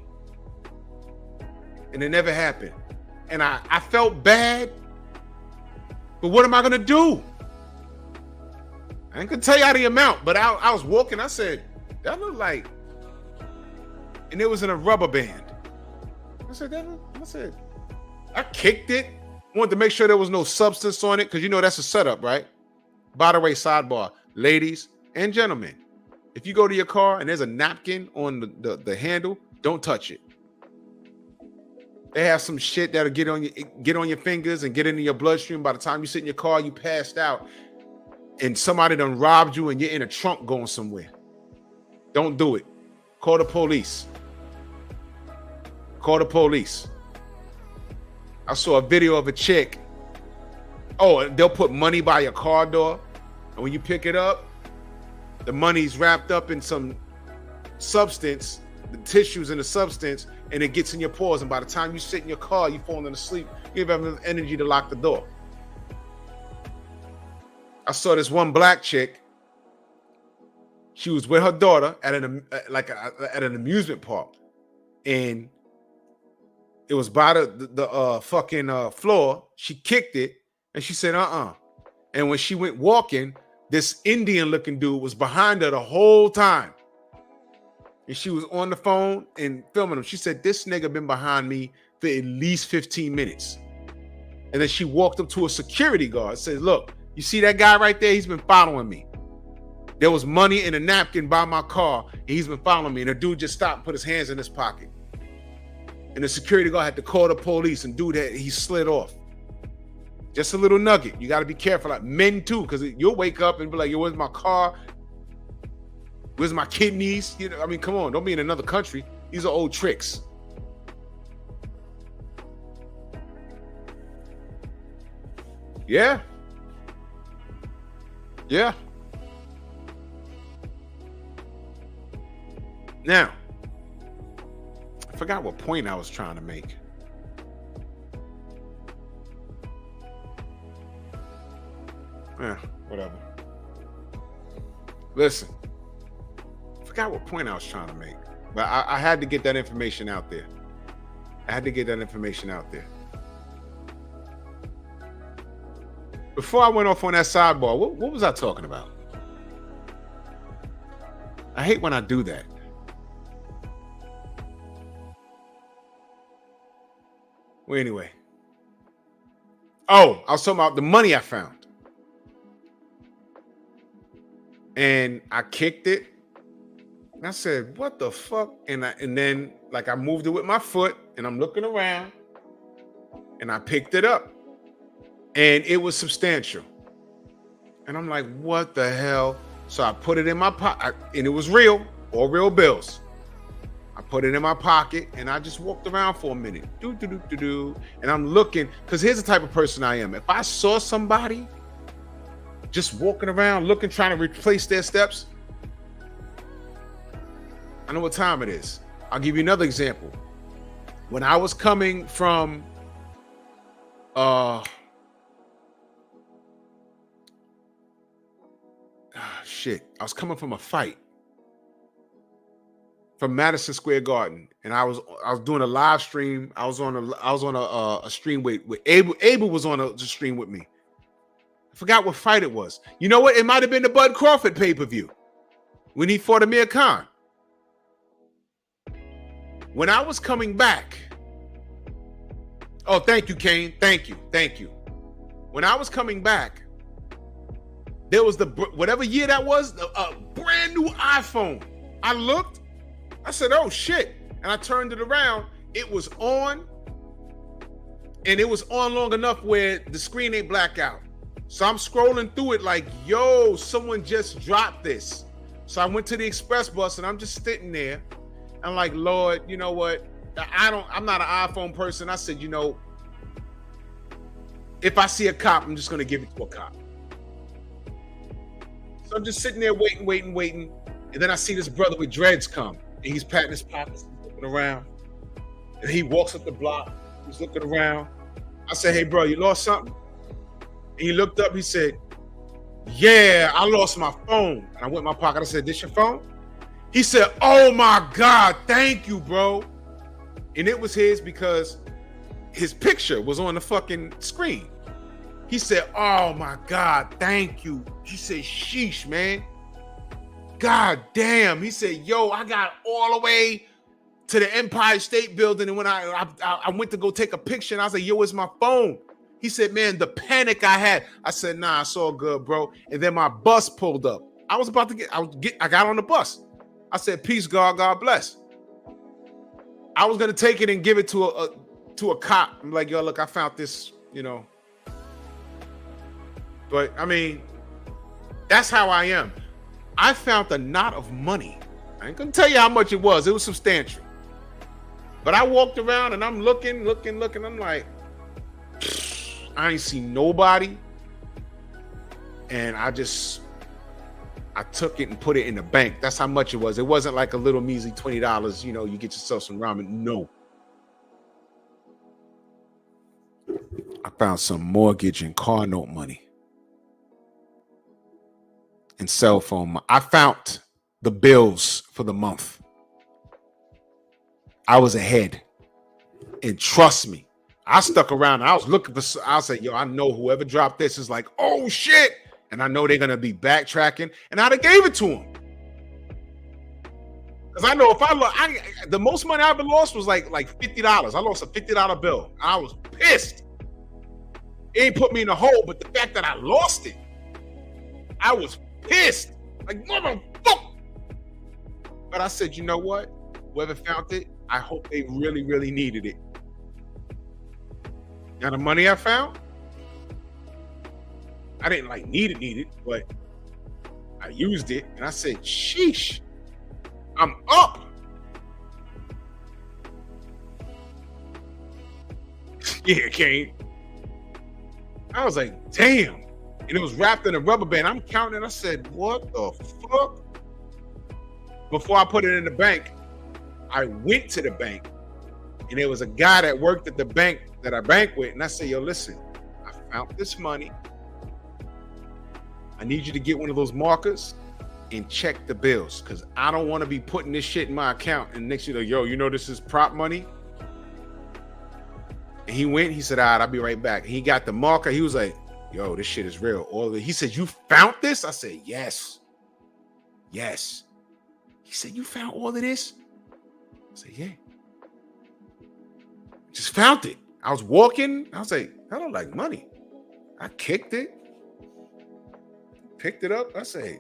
Speaker 1: And it never happened. And I felt bad. But what am I going to do? I ain't going to tell you the amount, but I was walking. I said, that looked like, and it was in a rubber band. I kicked it. Wanted to make sure there was no substance on it, because you know that's a setup, right? By the way, sidebar, ladies and gentlemen, if you go to your car and there's a napkin on the handle, don't touch it. They have some shit that'll get on your fingers and get into your bloodstream. By the time you sit in your car, you passed out, and somebody done robbed you and you're in a trunk going somewhere. Don't do it. Call the police. Call the police. I saw a video of a chick. Oh, they'll put money by your car door, and when you pick it up, the money's wrapped up in some substance, the tissues in the substance, and it gets in your paws. And by the time you sit in your car, you fall into sleep. You have enough energy to lock the door. I saw this one black chick. She was with her daughter at an amusement park, and it was by the fucking floor. She kicked it, and she said, And when she went walking, this Indian-looking dude was behind her the whole time. And she was on the phone and filming him. She said, this nigga been behind me for at least 15 minutes. And then she walked up to a security guard and said, look, you see that guy right there? He's been following me. There was money in a napkin by my car, and he's been following me. And the dude just stopped and put his hands in his pocket. And the security guard had to call the police, and dude, he slid off. Just a little nugget. You got to be careful. Like men too, because you'll wake up and be like, yo, where's my car? Where's my kidneys? You know, I mean, come on, don't be in another country. These are old tricks. Yeah. Yeah. Now, I forgot what point I was trying to make. Yeah, whatever. Listen, I forgot what point I was trying to make, but I had to get that information out there. Before I went off on that sidebar, what was I talking about? I hate when I do that. Well, anyway. Oh, I was talking about the money I found. And I kicked it. And I said, what the fuck? And then like I moved it with my foot and I'm looking around and I picked it up. And it was substantial. And I'm like, what the hell? So I put it in my pocket and it was real, all real bills. I put it in my pocket and I just walked around for a minute. And I'm looking, because here's the type of person I am. If I saw somebody just walking around looking, trying to replace their steps, I know what time it is. I'll give you another example. When I was coming from I was coming from a fight from Madison Square Garden, and I was doing a live stream. I was on a stream with Abel. Abel was on a stream with me. I forgot what fight it was. You know what? It might have been the Bud Crawford pay-per-view when he fought Amir Khan. When I was coming back, oh, thank you, Kane. Thank you. When I was coming back, there was whatever year that was, a brand new iPhone. I looked, I said, oh shit. And I turned it around. It was on. And it was on long enough where the screen ain't black out. So I'm scrolling through it like, yo, someone just dropped this. So I went to the express bus and I'm just sitting there. I'm like, Lord, you know what? I'm not an iPhone person. I said, you know, if I see a cop, I'm just going to give it to a cop. So I'm just sitting there waiting. And then I see this brother with dreads come. And he's patting his pockets, he's looking around. And he walks up the block. He's looking around. I said, hey, bro, you lost something? And he looked up. He said, yeah, I lost my phone. And I went in my pocket. I said, this your phone? He said, oh, my God, thank you, bro. And it was his because his picture was on the fucking screen. He said, oh, my God, thank you. He said, sheesh, man. God damn. He said, yo, I got all the way to the Empire State Building. And when I went to go take a picture, and I was like, yo, it's my phone. He said, man, the panic I had. I said, nah, it's all good, bro. And then my bus pulled up. I was about to I got on the bus. I said, peace, God bless. I was going to take it and give it to a cop. I'm like, yo, look, I found this, you know. But, I mean, that's how I am. I found a knot of money. I ain't going to tell you how much it was. It was substantial. But I walked around and I'm looking. I'm like, I ain't seen nobody. And I took it and put it in the bank. That's how much it was. It wasn't like a little measly $20, you know, you get yourself some ramen. No. I found some mortgage and car note money. And cell phone. I found the bills for the month. I was ahead. And trust me, I stuck around. I was looking for, I said, yo, I know whoever dropped this is like, oh shit. And I know they're going to be backtracking. And I'd have gave it to them. Because I know if the most money I ever lost was like $50. I lost a $50 bill. I was pissed. It ain't put me in a hole, but the fact that I lost it, I was pissed. Like, motherfucker. But I said, you know what? Whoever found it, I hope they really, really needed it. Now the money I found, I didn't like need it, but I used it and I said, sheesh, I'm up. Yeah, Kane. I was like, damn. And it was wrapped in a rubber band. I'm counting. I said, what the fuck? Before I put it in the bank, I went to the bank and there was a guy that worked at the bank that I bank with. And I said, yo, listen, I found this money. I need you to get one of those markers and check the bills because I don't want to be putting this shit in my account. And next year, like, yo, you know this is prop money? And he went, he said, all right, I'll be right back. And he got the marker. He was like, yo, this shit is real. All of it. He said, you found this? I said, yes. Yes. He said, you found all of this? I said, yeah. Just found it. I was walking. I was like, I don't like money. I kicked it. Picked it up. I said,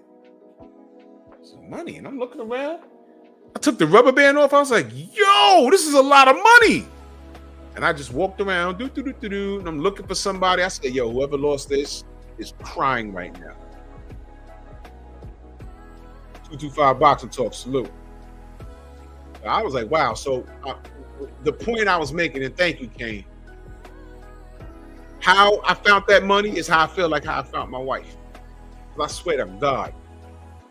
Speaker 1: some money. And I'm looking around. I took the rubber band off. I was like, yo, this is a lot of money. And I just walked around, and I'm looking for somebody. I said, yo, whoever lost this is crying right now. 225 Boxing Talk, salute. I was like, wow. So the point I was making, and thank you, Kane, how I found that money is how I feel like how I found my wife. I swear to God,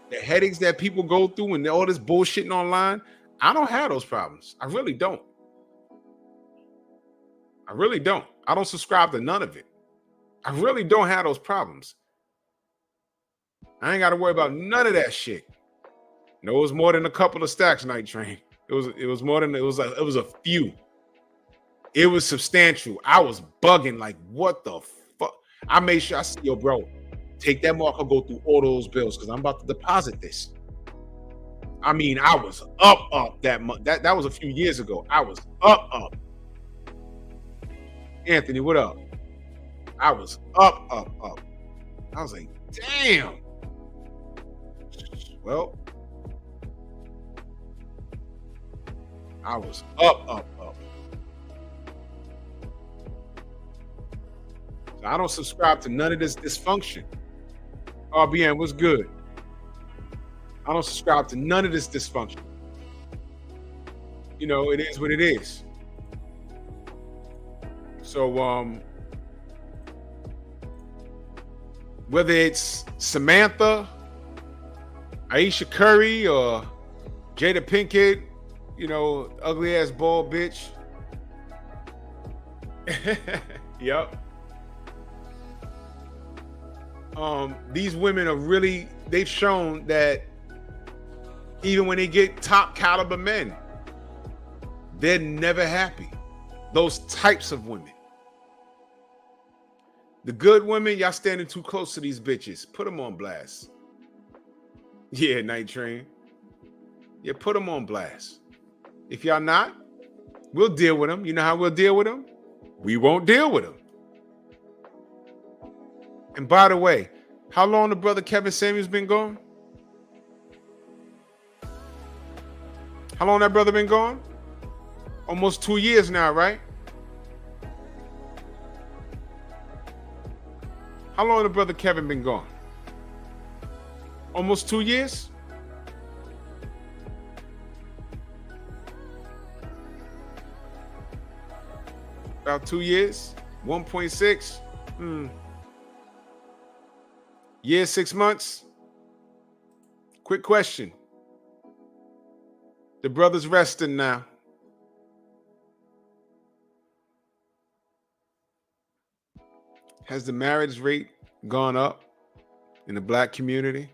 Speaker 1: the headaches that people go through and all this bullshitting online, I don't have those problems. I really don't. I really don't. I don't subscribe to none of it. I really don't have those problems. I ain't got to worry about none of that shit. No, it was more than a couple of stacks, Night Train. It was more than it was a few. It was substantial. I was bugging like, what the fuck? I made sure I said, yo, bro, take that marker, go through all those bills because I'm about to deposit this. I mean, I was up that month. That was a few years ago. I was up. Anthony, what up? I was up. I was like, damn. Well, I was up. So I don't subscribe to none of this dysfunction. RBN, what's good? I don't subscribe to none of this dysfunction. You know, it is what it is. So, whether it's Samantha, Aisha Curry, or Jada Pinkett, you know, ugly ass bald bitch. Yep. These women are really, they've shown that even when they get top caliber men, they're never happy. Those types of women. The good women, y'all standing too close to these bitches. Put them on blast. Yeah, Night Train. Yeah, put them on blast. If y'all not, we'll deal with them. You know how we'll deal with them? We won't deal with them. And by the way, how long the brother Kevin Samuels been gone? How long that brother been gone? Almost 2 years now, right? How long the brother Kevin been gone? Almost 2 years? About 2 years? 1.6? Year, 6 months? Quick question. The brother's resting now. Has the marriage rate gone up in the black community?